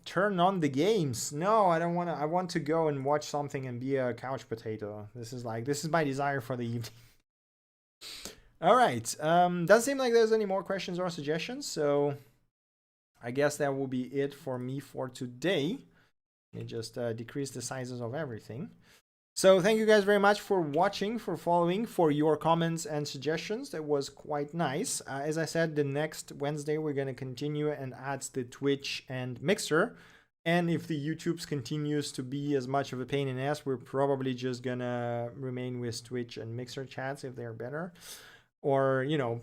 Speaker 1: Turn on the games. No, I don't want to. I want to go and watch something and be a couch potato. This is my desire for the evening. All right. Doesn't seem like there's any more questions or suggestions. So I guess that will be it for me for today. Let me just decrease the sizes of everything. So thank you guys very much for watching, for following, for your comments and suggestions. That was quite nice. As I said, the next Wednesday, we're going to continue and add the Twitch and Mixer. And if the YouTubes continues to be as much of a pain in the ass, we're probably just going to remain with Twitch and Mixer chats if they're better. Or, you know,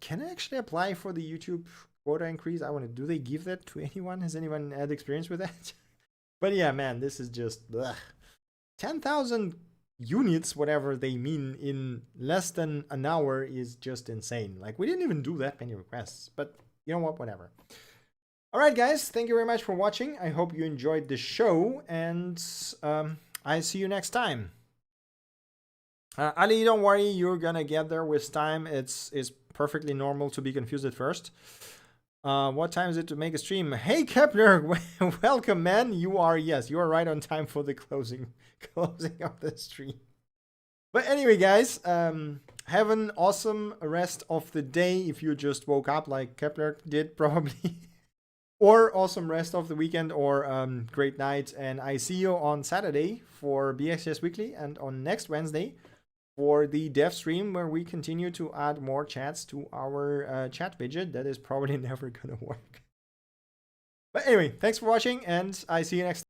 Speaker 1: can I actually apply for the YouTube quota increase? Do they give that to anyone? Has anyone had experience with that? But yeah, man, this is just... Blech. 10,000 units, whatever they mean, in less than an hour is just insane. Like, we didn't even do that many requests, but you know what, whatever. All right, guys, thank you very much for watching. I hope you enjoyed the show, and I see you next time. Ali, don't worry, you're gonna get there with time. It's perfectly normal to be confused at first. What time is it to make a stream? Hey Kepler, welcome man. You are right on time for the closing of the stream. But anyway, guys, have an awesome rest of the day if you just woke up like Kepler did probably. Or awesome rest of the weekend, or great night. And I see you on Saturday for BxJS Weekly, and on next Wednesday for the dev stream, where we continue to add more chats to our chat widget that is probably never gonna work. But anyway, thanks for watching, and I see you next time.